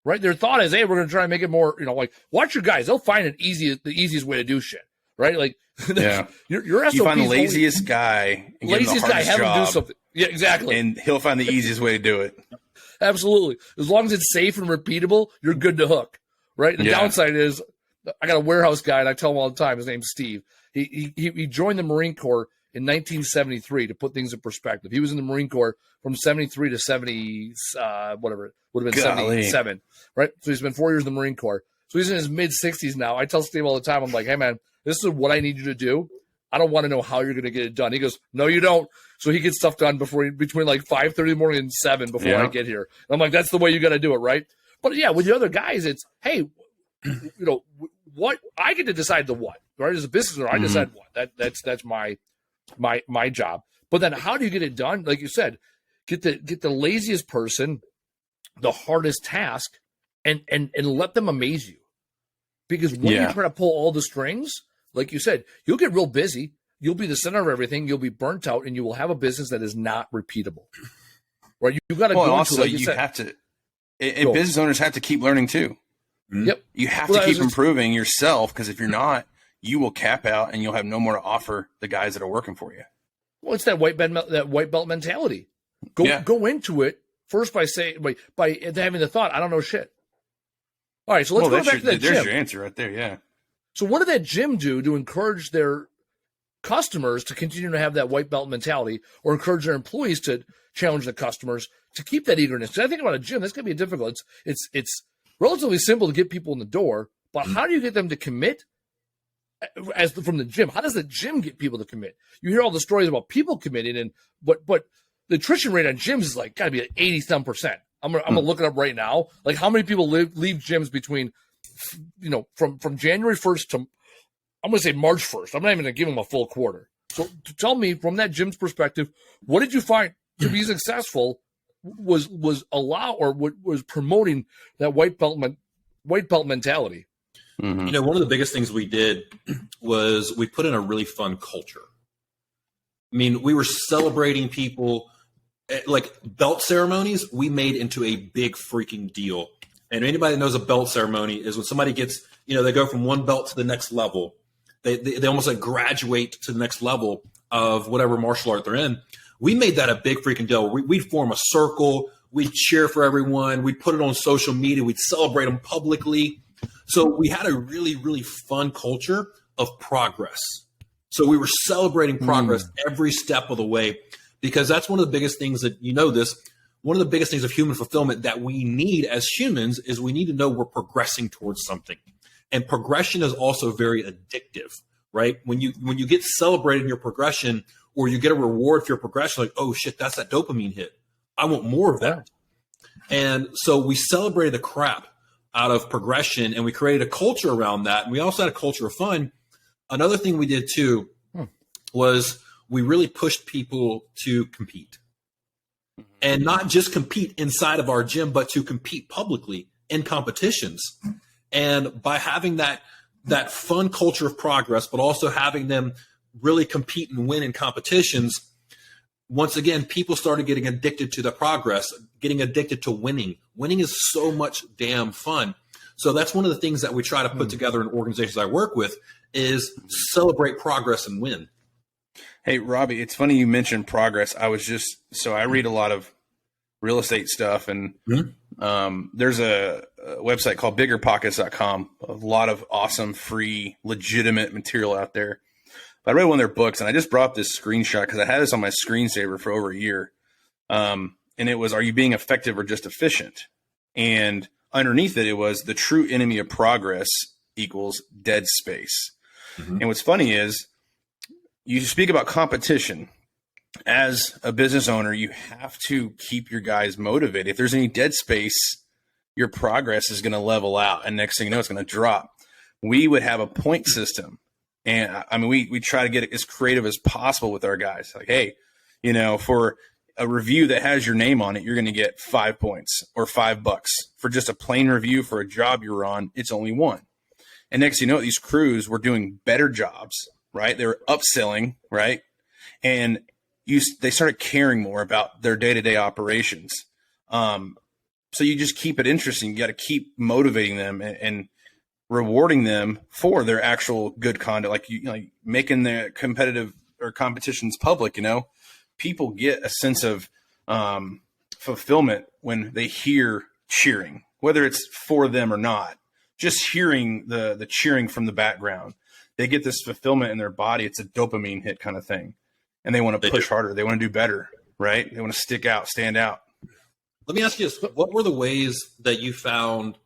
right? Their thought is, hey, we're going to try and make it more, like, watch your guys. They'll find the easiest way to do shit, right? Like, your SOPs, you find the laziest guy and give him the hardest have job, him do something. Yeah, exactly. and he'll find the easiest way to do it. Absolutely. As long as it's safe and repeatable, you're good to hook, right? The downside is, I got a warehouse guy, and I tell him all the time, his name's Steve. He joined the Marine Corps in 1973, to put things in perspective. He was in the Marine Corps from 73 to 70, whatever, it would have been 77, right? So he's been 4 years in the Marine Corps. So he's in his mid-60s now. I tell Steve all the time, I'm like, hey, man, this is what I need you to do. I don't want to know how you're going to get it done. He goes, no, you don't. So he gets stuff done between like 5:30 in the morning and 7 before I get here. And I'm like, that's the way you got to do it, right? But yeah, with the other guys, it's, hey, what I get to decide the what, right? As a business owner, I decide what. That's my job. But then how do you get it done? Like you said, get the laziest person the hardest task and let them amaze you. Because when you try to pull all the strings, like you said, you'll get real busy. You'll be the center of everything. You'll be burnt out, and you will have a business that is not repeatable. Right? You got to go also, into, like you said, have to, and business owners have to keep learning too. Yep. You have to keep improving yourself, because if you're not, you will cap out and you'll have no more to offer the guys that are working for you. Well, it's that white belt mentality. Go into it first by having the thought, I don't know shit. All right, so let's go back to that gym. There's your answer right there, yeah. So what did that gym do to encourage their customers to continue to have that white belt mentality, or encourage their employees to challenge the customers to keep that eagerness? Because I think about a gym, that's going to be difficult. It's relatively simple to get people in the door, but how do you get them to commit from the gym? How does the gym get people to commit? You hear all the stories about people committing, but the attrition rate on gyms is like got to be like 80-some%. I'm gonna look it up right now. Like, how many people leave gyms between, from January 1st to, I'm gonna say March 1st. I'm not even gonna give them a full quarter. So to tell me from that gym's perspective, what did you find to be successful was promoting that white belt mentality? Mm-hmm. One of the biggest things we did was we put in a really fun culture. I mean, we were celebrating people. Like, belt ceremonies, we made into a big freaking deal. And anybody that knows a belt ceremony is when somebody gets, they go from one belt to the next level. They almost like graduate to the next level of whatever martial art they're in. We made that a big freaking deal. We'd form a circle. We'd cheer for everyone. We'd put it on social media. We'd celebrate them publicly. So we had a really, really fun culture of progress. So we were celebrating progress every step of the way, because that's one of the biggest things that, one of the biggest things of human fulfillment that we need as humans is we need to know we're progressing towards something. And progression is also very addictive, right? When you get celebrated in your progression, or you get a reward for your progression, like, oh shit, that's that dopamine hit. I want more of that. And so we celebrated the crap out of progression, and we created a culture around that. And we also had a culture of fun. Another thing we did too was we really pushed people to compete, and not just compete inside of our gym, but to compete publicly in competitions. And by having that fun culture of progress, but also having them really compete and win in competitions, once again, people started getting addicted to the progress, getting addicted to winning. Winning is so much damn fun. So that's one of the things that we try to put together in organizations I work with is celebrate progress and win. Hey, Robby, it's funny you mentioned progress. I read a lot of real estate stuff, and there's a website called biggerpockets.com. A lot of awesome, free, legitimate material out there. But I read one of their books, and I just brought up this screenshot because I had this on my screensaver for over a year. And it was, are you being effective or just efficient? And underneath it was the true enemy of progress equals dead space. And what's funny is you speak about competition. As a business owner, you have to keep your guys motivated. If there's any dead space, your progress is going to level out, and next thing you know, it's going to drop. We would have a point system, and I mean, we try to get it as creative as possible with our guys. Like, hey, for a review that has your name on it, you're going to get 5 points or $5. For just a plain review for a job you're on, it's only 1. And next, these crews were doing better jobs, right? They were upselling, right? And they started caring more about their day-to-day operations. So you just keep it interesting. You got to keep motivating them and rewarding them for their actual good conduct, like making the competitive or competitions public. People get a sense of fulfillment when they hear cheering, whether it's for them or not. Just hearing the cheering from the background, they get this fulfillment in their body. It's a dopamine hit kind of thing. And they want to push harder. They want to do better, right? They want to stick out, stand out. Let me ask you this. What were the ways that you found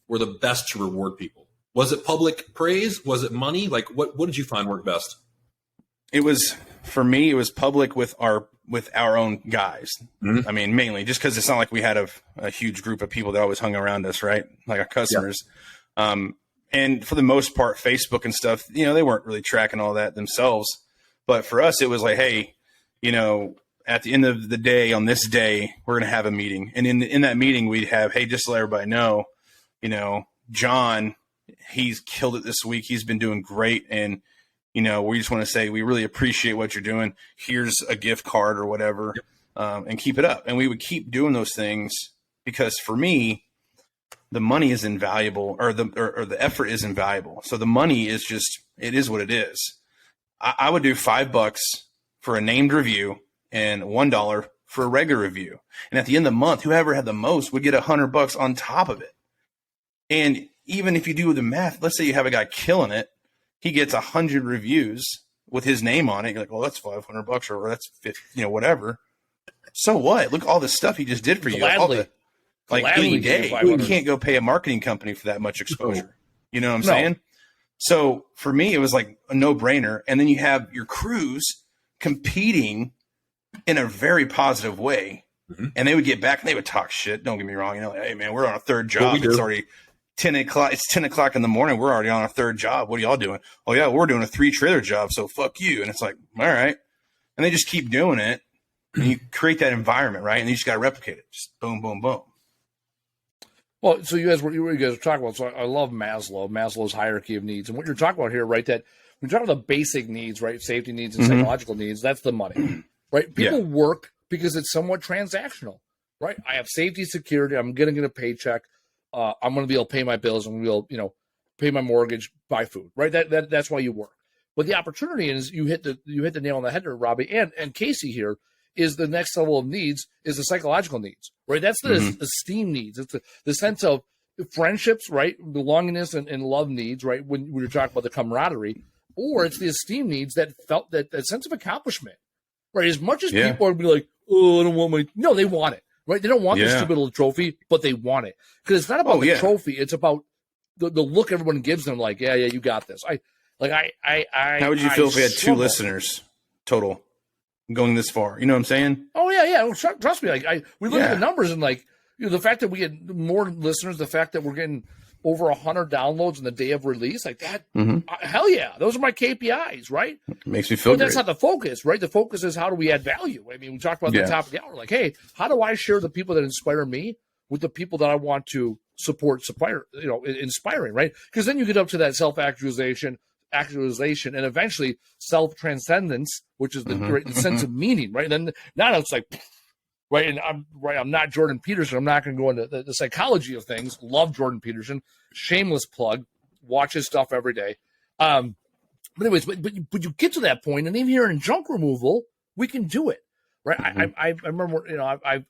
were the best to reward people? Was it public praise? Was it money? Like, what did you find worked best? For me, it was public with our own guys. I mean, mainly just because it's not like we had a huge group of people that always hung around us, right? Like our customers. And for the most part, Facebook and stuff, they weren't really tracking all that themselves. But for us, it was like, hey, at the end of the day, on this day, we're going to have a meeting. And in that meeting, we'd have, hey, just to let everybody know, John, he's killed it this week. He's been doing great. And, we just want to say, we really appreciate what you're doing. Here's a gift card or whatever, and keep it up. And we would keep doing those things because for me, the money is invaluable, or the effort is invaluable. So the money is just, it is what it is. I would do $5 for a named review and $1 for a regular review. And at the end of the month, whoever had the most would get $100 on top of it. And even if you do the math, let's say you have a guy killing it, he gets 100 reviews with his name on it. You're like, well, that's $500 or that's 50, whatever. So what? Look, all the stuff he just did for you. Like any day, you can't go pay a marketing company for that much exposure. You know what I'm saying? So for me, it was like a no-brainer. And then you have your crews competing in a very positive way. And they would get back and they would talk shit. Don't get me wrong. Like, hey, man, we're on a third job. It's already 10 o'clock. It's 10 o'clock in the morning. We're already on our third job. What are y'all doing? Oh, yeah, we're doing a 3-trailer job. So fuck you. And it's like, all right. And they just keep doing it. And you create that environment, right? And you just got to replicate it. Just boom, boom, boom. Well, so you guys were talking about, so I love Maslow's hierarchy of needs. And what you're talking about here, right, that when you're talking about the basic needs, right, safety needs and psychological needs, that's the money, right? People work because it's somewhat transactional, right? I have safety, security. I'm going to get a paycheck. I'm going to be able to pay my bills. I'm going to be able, pay my mortgage, buy food, right? That's why you work. But the opportunity is you hit the nail on the head there, Robby, and Casey here, is the next level of needs is the psychological needs, right? That's the esteem needs. It's the sense of friendships, right? Belongingness and love needs, right? When we were talking about the camaraderie, or it's the esteem needs that felt that sense of accomplishment, right? As much as people would be like, oh, I don't want no, they want it, right? They don't want this stupid little trophy, but they want it because it's not about the trophy. It's about the look everyone gives them. Like, yeah, you got this. How would you feel if we had 2 listeners total going this far? You know what I'm saying? Oh yeah. Well, trust me. We look at the numbers and the fact that we get more listeners, the fact that we're getting over 100 downloads on the day of release, like that. Hell yeah, those are my KPIs, right? Makes me feel. But that's not the focus, right? The focus is how do we add value? I mean, we talked about the top of the hour, like, hey, how do I share the people that inspire me with the people that I want to support, inspiring, right? Because then you get up to that self-actualization, and eventually self-transcendence, which is the sense of meaning, right? And then now it's like, right, and I'm not Jordan Peterson. I'm not going to go into the psychology of things. Love Jordan Peterson. Shameless plug. Watch his stuff every day. But anyways, but you get to that point, and even here in junk removal, we can do it, right? I remember,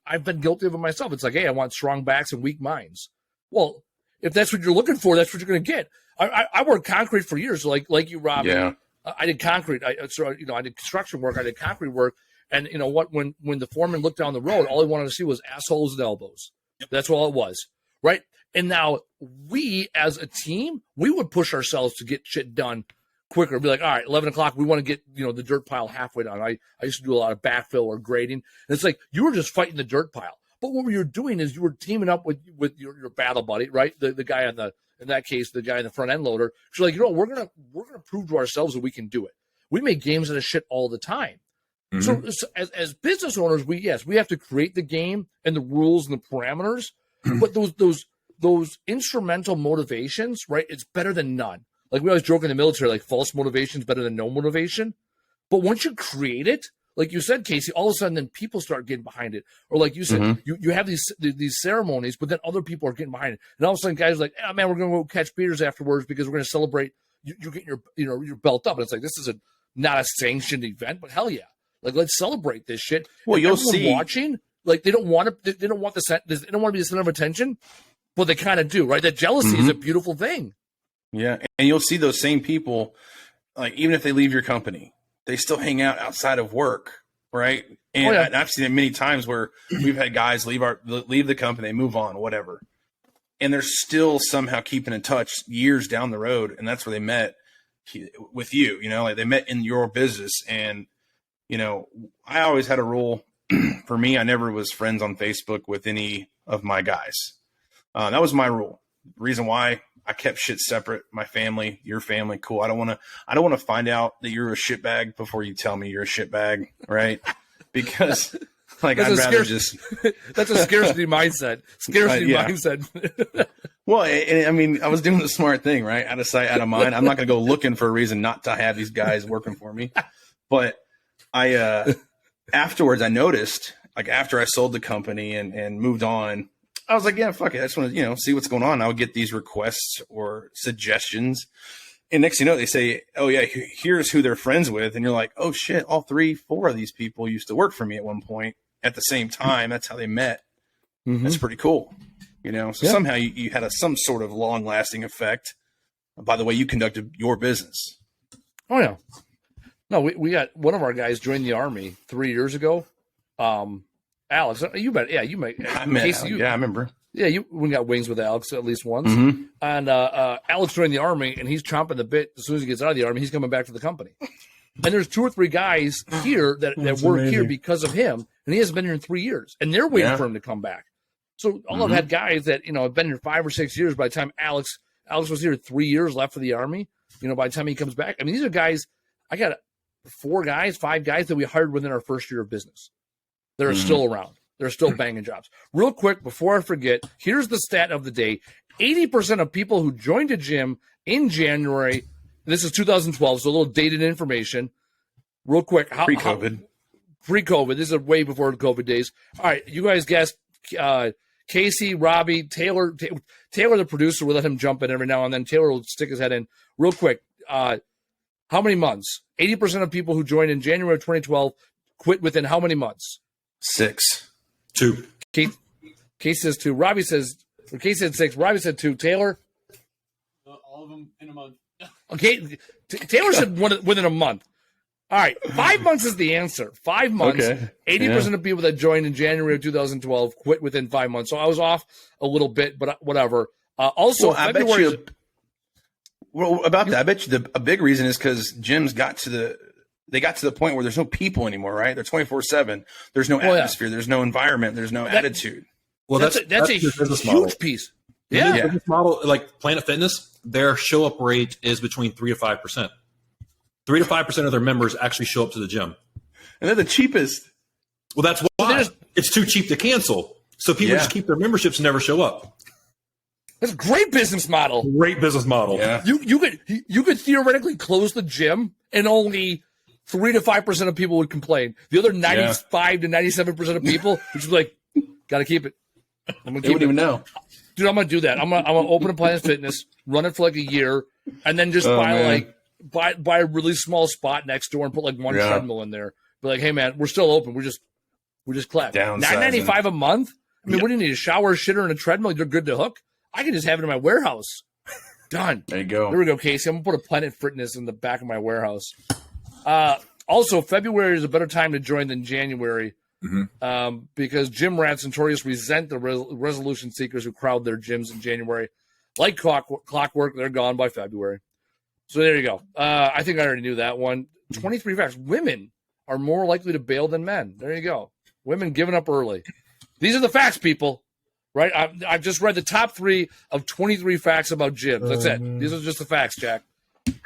I've been guilty of it myself. It's like, hey, I want strong backs and weak minds. Well, if that's what you're looking for, that's what you're going to get. I worked concrete for years, like you, Rob. Yeah. I did concrete. I did construction work. I did concrete work. And you know what? When the foreman looked down the road, all he wanted to see was assholes and elbows. That's all it was, right? And now we, as a team, we would push ourselves to get shit done quicker. Be like, all right, 11 o'clock, we want to get the dirt pile halfway down. I used to do a lot of backfill or grading. And it's like you were just fighting the dirt pile, but what you were doing is you were teaming up with your battle buddy, right? The guy in that case, the guy in the front end loader. So like, we're gonna prove to ourselves that we can do it. We make games out of shit all the time. So as business owners, we have to create the game and the rules and the parameters, but those instrumental motivations, right? It's better than none. Like we always joke in the military, like false motivation is better than no motivation. But once you create it, like you said, Casey, all of a sudden then people start getting behind it. Or like you said, you have these ceremonies, but then other people are getting behind it. And all of a sudden guys are like, oh man, we're gonna go catch beers afterwards because we're gonna celebrate you're getting your belt up. And it's like this is not a sanctioned event, but hell yeah. Like, let's celebrate this shit. Well, and you'll see watching. Like, they don't want to. They don't want they don't want to be the center of attention, but they kind of do, right? That jealousy is a beautiful thing. Yeah, and you'll see those same people, like even if they leave your company, they still hang out outside of work, right? And I've seen it many times where we've had guys leave the company, they move on, whatever, and they're still somehow keeping in touch years down the road, and that's where they met with you. Like they met in your business. And I always had a rule for me. I never was friends on Facebook with any of my guys. That was my rule. Reason why I kept shit separate. My family, your family, cool. I don't want to find out that you're a shitbag before you tell me you're a shitbag, right? Because like I'd rather just. That's a scarcity mindset. Mindset. Well, and I mean, I was doing the smart thing, right? Out of sight, out of mind. I'm not going to go looking for a reason not to have these guys working for me, but. Afterwards, I noticed, like after I sold the company and moved on, I was like, yeah, fuck it. I just want to, see what's going on. I would get these requests or suggestions. And next thing you know, they say, oh yeah, here's who they're friends with. And you're like, oh shit, all 3-4 of these people used to work for me at one point at the same time. That's how they met. That's pretty cool. So somehow you had some sort of long lasting effect by the way you conducted your business. Oh yeah. No, we got one of our guys joined the Army 3 years ago. Alex, you bet. Yeah, you might. I remember. Yeah, we got wings with Alex at least once. And Alex joined the Army, and he's chomping the bit. As soon as he gets out of the Army, he's coming back to the company. And there's 2 or 3 guys here that work here because of him, and he hasn't been here in 3 years, and they're waiting for him to come back. So I've had guys that have been here 5 or 6 years. By the time Alex was here 3 years left for the Army, by the time he comes back, I mean these are guys. I got 5 guys that we hired within our first year of business. They're still around. They're still banging jobs. Real quick, before I forget, here's the stat of the day. 80% of people who joined a gym in January, this is 2012, so a little dated information. Real quick. Pre-COVID. Pre-COVID. This is way before the COVID days. All right, you guys guessed Casey, Robby, Taylor, the producer, we'll let him jump in every now and then. Taylor will stick his head in. Real quick. How many months? 80% of people who joined in January of 2012 quit within how many months? 6. 2. Case says 2. Robbie says, Case said 6. Robbie said 2. Taylor? All of them in a month. Okay. Taylor said within a month. All right. 5 months is the answer. 5 months. Okay. 80% of people that joined in January of 2012 quit within 5 months. So I was off a little bit, but whatever. Also, I bet you. Well, about that, I bet you a big reason is because gyms got to the point where there's no people anymore, right? They're 24/7. There's no atmosphere. There's no environment. There's no attitude. Well, that's a huge piece. Yeah. Business model, like Planet Fitness, their show up rate is between 3 to 5%. 3 to 5% of their members actually show up to the gym. And they're the cheapest. Well, that's why it's too cheap to cancel. So people just keep their memberships and never show up. That's a great business model. Great business model. Yeah. You could theoretically close the gym and only 3 to 5% of people would complain. The other 95 to 97% of people would just be like, gotta keep it. I'm gonna They wouldn't even know. Dude, I'm gonna do that. I'm gonna open a Planet Fitness, run it for like a year, and then just buy a really small spot next door and put like one treadmill in there. Be like, hey man, we're still open. We're just clapped. $9.95 a month. I mean, what do you need? A shower, a shitter, and a treadmill? You're good to hook. I can just have it in my warehouse. Done. There you go. There we go, Casey. I'm gonna put a Planet Fitness in the back of my warehouse. Also, February is a better time to join than January. Because gym rats notoriously resent the resolution seekers who crowd their gyms in January. Like clockwork, they're gone by February. So there you go. I think I already knew that one. 23 facts. Women are more likely to bail than men. There you go. Women giving up early. These are the facts, people. Right? I've just read the top 3 of 23 facts about gyms. That's it. These are just the facts, Jack.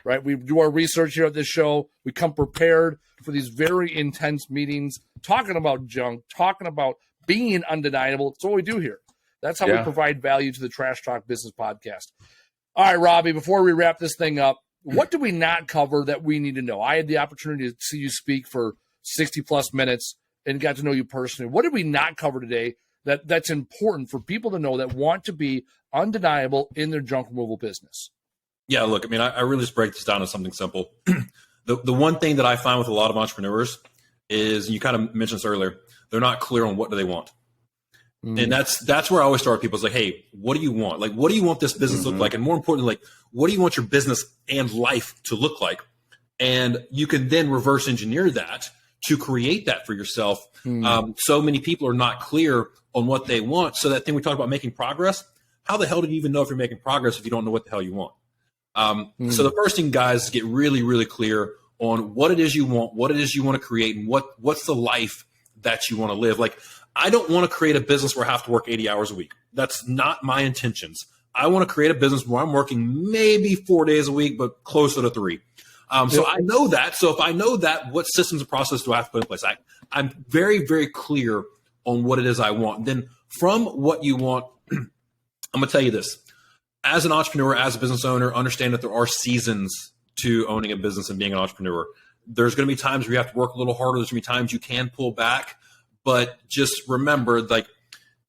Right? We do our research here at this show. We come prepared for these very intense meetings, talking about junk, talking about being undeniable. That's what we do here. That's how we provide value to the Trash Talk Business Podcast. All right, Robbie, before we wrap this thing up, what did we not cover that we need to know? I had the opportunity to see you speak for 60-plus minutes and got to know you personally. What did we not cover today that's important for people to know that want to be undeniable in their junk removal business? Yeah, look, I mean, I really just break this down to something simple. The one thing that I find with a lot of entrepreneurs is, you kind of mentioned this earlier, they're not clear on what do they want. And that's where I always start people. It's like, hey, what do you want? Like, what do you want this business to look like? And more importantly, like, what do you want your business and life to look like? And you can then reverse engineer that to create that for yourself. So many people are not clear on what they want. So that thing we talked about, making progress, how the hell do you even know if you're making progress if you don't know what the hell you want? So the first thing, guys, is get really, really clear on what it is you want, what it is you want to create, and what's the life that you want to live. Like, I don't want to create a business where I have to work 80 hours a week. That's not my intentions. I want to create a business where I'm working maybe 4 days a week, but closer to 3. So I know that. So if I know that, what systems and process do I have to put in place? I'm very, very clear on what it is I want. Then from what you want, I'm going to tell you this. As an entrepreneur, as a business owner, understand that there are seasons to owning a business and being an entrepreneur. There's going to be times where you have to work a little harder. There's going to be times you can pull back. But just remember, like,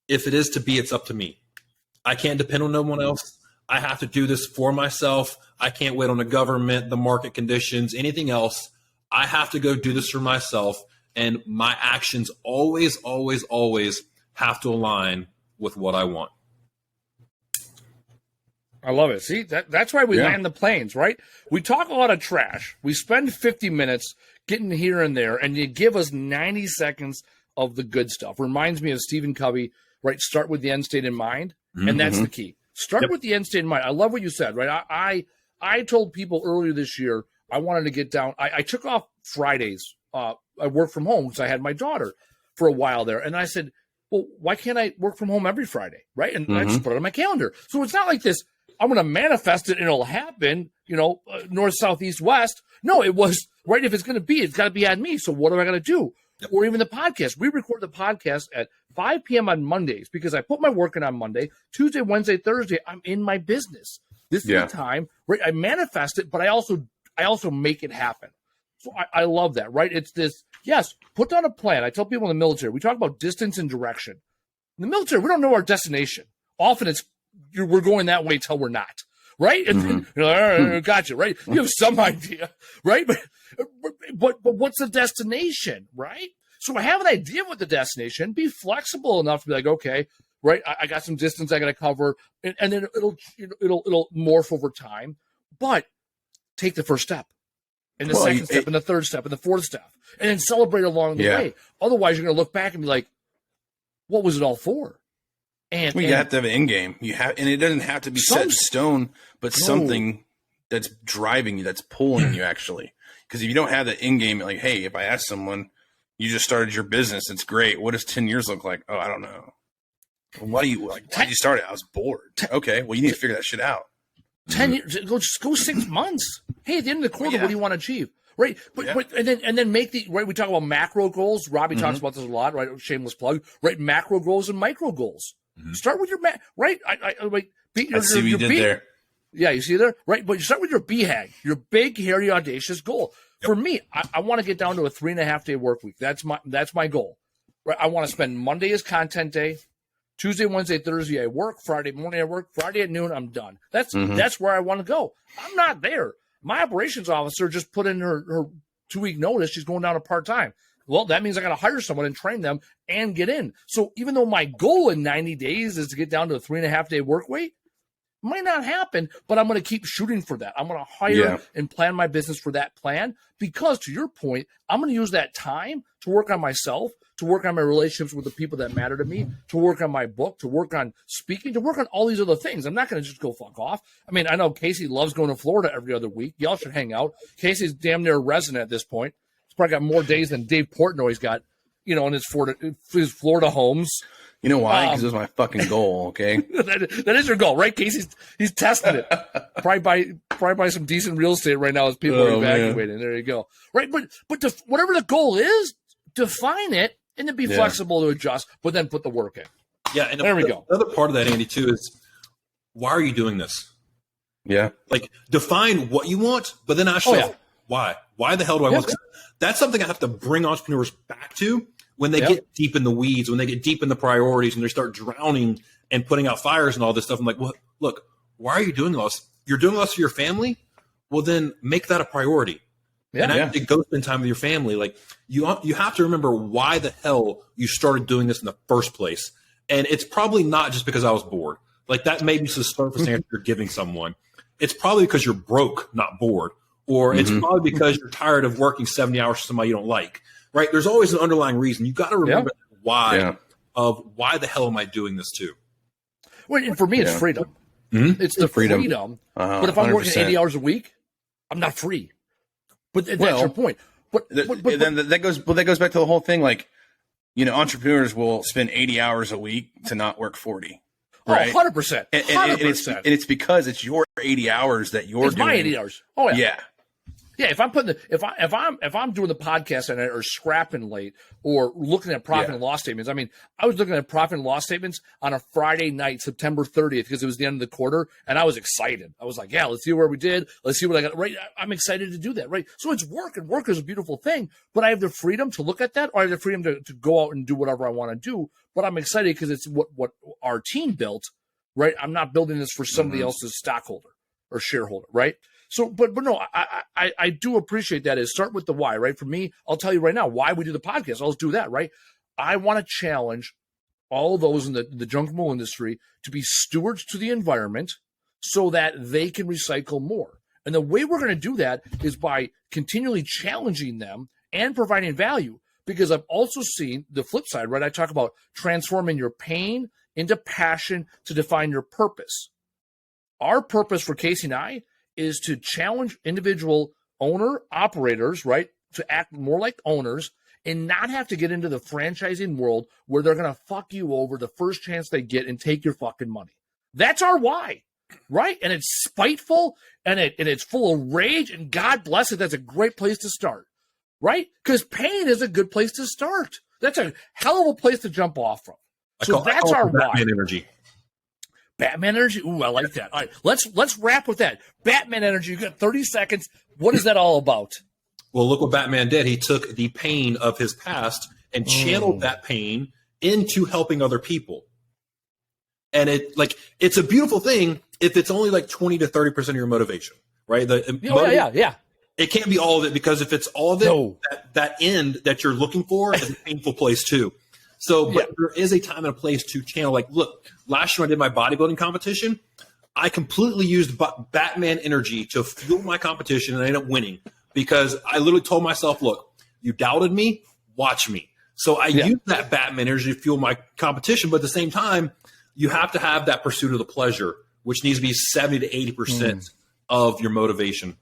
if it is to be, it's up to me. I can't depend on no one else. I have to do this for myself. I can't wait on the government, the market conditions, anything else. I have to go do this for myself. And my actions always, always, always have to align with what I want. I love it. See, that's why we land the planes, right? We talk a lot of trash. We spend 50 minutes getting here and there, and you give us 90 seconds of the good stuff. Reminds me of Stephen Covey, right? Start with the end state in mind, and that's the key. Start with the end state in mind. I love what you said, right? I told people earlier this year I wanted to get down. I took off Fridays. I worked from home because I had my daughter for a while there, and I said, well, why can't I work from home every Friday, right? And I just put it on my calendar. So it's not like this, I'm going to manifest it and it'll happen, north, south, east, west. No, it was, right, if it's going to be, it's got to be on me. So what am I going to do? Or even the podcast. We record the podcast at 5 p.m. on Mondays because I put my work in on Monday. Tuesday, Wednesday, Thursday, I'm in my business. This is the time, right? I manifest it, but I also make it happen. So I love that, right? It's this, yes, put down a plan. I tell people in the military, we talk about distance and direction. In the military, we don't know our destination. Often we're going that way till we're not. right? And you're like, all right, gotcha, right? You have some idea, right? But what's the destination, right? So have an idea of what the destination, be flexible enough to be like, okay, right, I got some distance I got to cover, and then it'll morph over time. But take the first step, and the second step, and the third step, and the fourth step, and then celebrate along the way. Otherwise, you're going to look back and be like, what was it all for? And you have to have an end game. And it doesn't have to be set in stone, but something that's driving you, that's pulling you actually. Because if you don't have the end game, like, hey, if I ask someone, you just started your business, it's great. What does 10 years look like? Oh, I don't know. Why did you start it? I was bored. Okay, well, you need to figure that shit out. 10 years, go 6 months. Hey, at the end of the quarter, what do you want to achieve? Right, but and then make the right. We talk about macro goals. Robbie talks about this a lot. Right, shameless plug. Right, macro goals and micro goals. Start with your right. I see what you did there. Yeah, you see there, right? But you start with your BHAG, your big, hairy, audacious goal. Yep. For me, I want to get down to a 3.5 day work week. That's my goal. Right, I want to spend Monday as content day. Tuesday, Wednesday, Thursday, I work. Friday morning, I work. Friday at noon, I'm done. That's where I want to go. I'm not there. My operations officer just put in her 2 week notice. She's going down to part-time. Well, that means I got to hire someone and train them and get in. So even though my goal in 90 days is to get down to a 3.5 day work week, might not happen, but I'm going to keep shooting for that. I'm going to hire and plan my business for that plan because, to your point, I'm going to use that time to work on myself, to work on my relationships with the people that matter to me, to work on my book, to work on speaking, to work on all these other things. I'm not going to just go fuck off. I mean, I know Casey loves going to Florida every other week. Y'all should hang out. Casey's damn near a resident at this point. He's probably got more days than Dave Portnoy's got, in his Florida homes. You know why? Because it was my fucking goal. Okay, that is your goal, right? Casey's he's testing it. probably buy some decent real estate right now as people are evacuating. Man. There you go. Right, but whatever the goal is, define it and then be flexible to adjust, but then put the work in. Yeah, and there we go. Another part of that, Andy, too, is why are you doing this? Yeah, like define what you want, but then actually why? Why the hell do I want? That's something I have to bring entrepreneurs back to. When they get deep in the weeds, when they get deep in the priorities, and they start drowning and putting out fires and all this stuff, I'm like, well, look, why are you doing this? You're doing this for your family? Well, then make that a priority. And actually go spend time with your family. Like you have to remember why the hell you started doing this in the first place. And it's probably not just because I was bored. Like that may be the surface answer you're giving someone. It's probably because you're broke, not bored. Or it's probably because you're tired of working 70 hours for somebody you don't like. Right? There's always an underlying reason. You got to remember why the hell am I doing this too? Well, and for me, it's freedom. It's the freedom. But if I'm 100%. Working 80 hours a week, I'm not free. But that's your point. But then that goes back to the whole thing. Like, entrepreneurs will spend 80 hours a week to not work 40. Right? 100%. 100%. And it's because it's your 80 hours that you're doing. My 80 hours. Oh yeah. Yeah, if I'm doing the podcast and or scrapping late or looking at profit and loss statements, I mean, I was looking at profit and loss statements on a Friday night, September 30th, because it was the end of the quarter, and I was excited. I was like, yeah, let's see where we did. Let's see what I got. Right, I'm excited to do that. Right, so it's work, and work is a beautiful thing. But I have the freedom to look at that, or I have the freedom to go out and do whatever I want to do. But I'm excited because it's what our team built. Right, I'm not building this for somebody else's stockholder or shareholder. Right. So, but no, I do appreciate that. Is start with the why, right? For me, I'll tell you right now why we do the podcast. I'll do that, right? I want to challenge all those in the junk mold industry to be stewards to the environment so that they can recycle more. And the way we're going to do that is by continually challenging them and providing value. Because I've also seen the flip side, right? I talk about transforming your pain into passion to define your purpose. Our purpose for Casey and I is to challenge individual owner operators, right, to act more like owners and not have to get into the franchising world where they're going to fuck you over the first chance they get and take your fucking money. That's our why, right? And it's spiteful and it's full of rage, and God bless it. That's a great place to start, right? Because pain is a good place to start. That's a hell of a place to jump off from. So that's our why. Batman energy. Batman energy. Ooh, I like that. All right, let's wrap with that. Batman energy. You got 30 seconds. What is that all about? Well, look what Batman did. He took the pain of his past and channeled that pain into helping other people. And it's a beautiful thing if it's only like 20 to 30% of your motivation, right? Yeah. It can't be all of it, because if it's all of it, that end that you're looking for is a painful place too. So, but there is a time and a place to channel. Like, look, last year I did my bodybuilding competition. I completely used Batman energy to fuel my competition, and I ended up winning because I literally told myself, look, you doubted me, watch me. So I used that Batman energy to fuel my competition, but at the same time, you have to have that pursuit of the pleasure, which needs to be 70 to 80% of your motivation.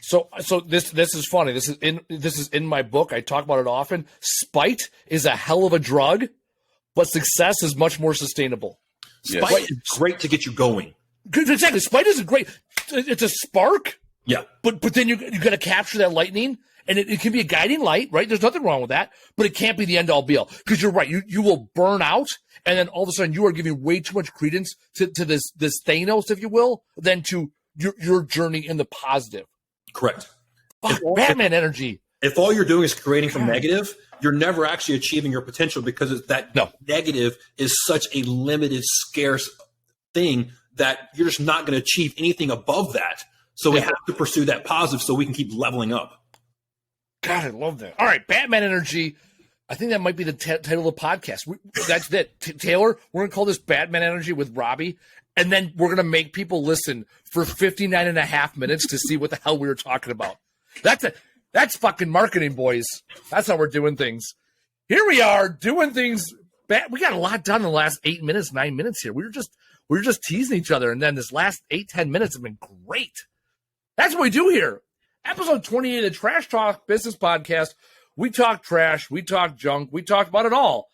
So this is funny. This is in my book. I talk about it often. Spite is a hell of a drug, but success is much more sustainable. Spite is great to get you going. Exactly. Spite is great. It's a spark. Yeah. But then you got to capture that lightning, and it can be a guiding light, right? There's nothing wrong with that, but it can't be the end all be all, because you're right. You will burn out, and then all of a sudden you are giving way too much credence to this Thanos, if you will, than to your journey in the positive. Correct. Batman energy. If all you're doing is creating from negative, you're never actually achieving your potential, because negative is such a limited, scarce thing that you're just not going to achieve anything above that. So we have to pursue that positive so we can keep leveling up. God, I love that. All right, Batman energy. I think that might be the title of the podcast. That's it. Taylor, we're going to call this Batman energy with Robby. And then we're going to make people listen for 59 and a half minutes to see what the hell we were talking about. That's fucking marketing, boys. That's how we're doing things. Here we are doing things. We got a lot done in the last 8 minutes, 9 minutes here. We were just teasing each other. And then this last 8-10 minutes have been great. That's what we do here. Episode 28 of the Trash Talk Business Podcast. We talk trash. We talk junk. We talk about it all.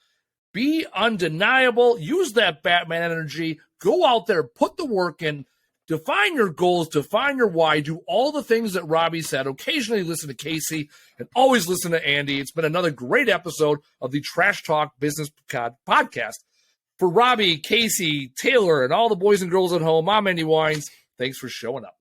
Be undeniable. Use that Batman energy. Go out there, put the work in, define your goals, define your why, do all the things that Robby said. Occasionally listen to Casey and always listen to Andy. It's been another great episode of the Trash Talk Business Podcast. For Robby, Casey, Taylor, and all the boys and girls at home, I'm Andy Weins. Thanks for showing up.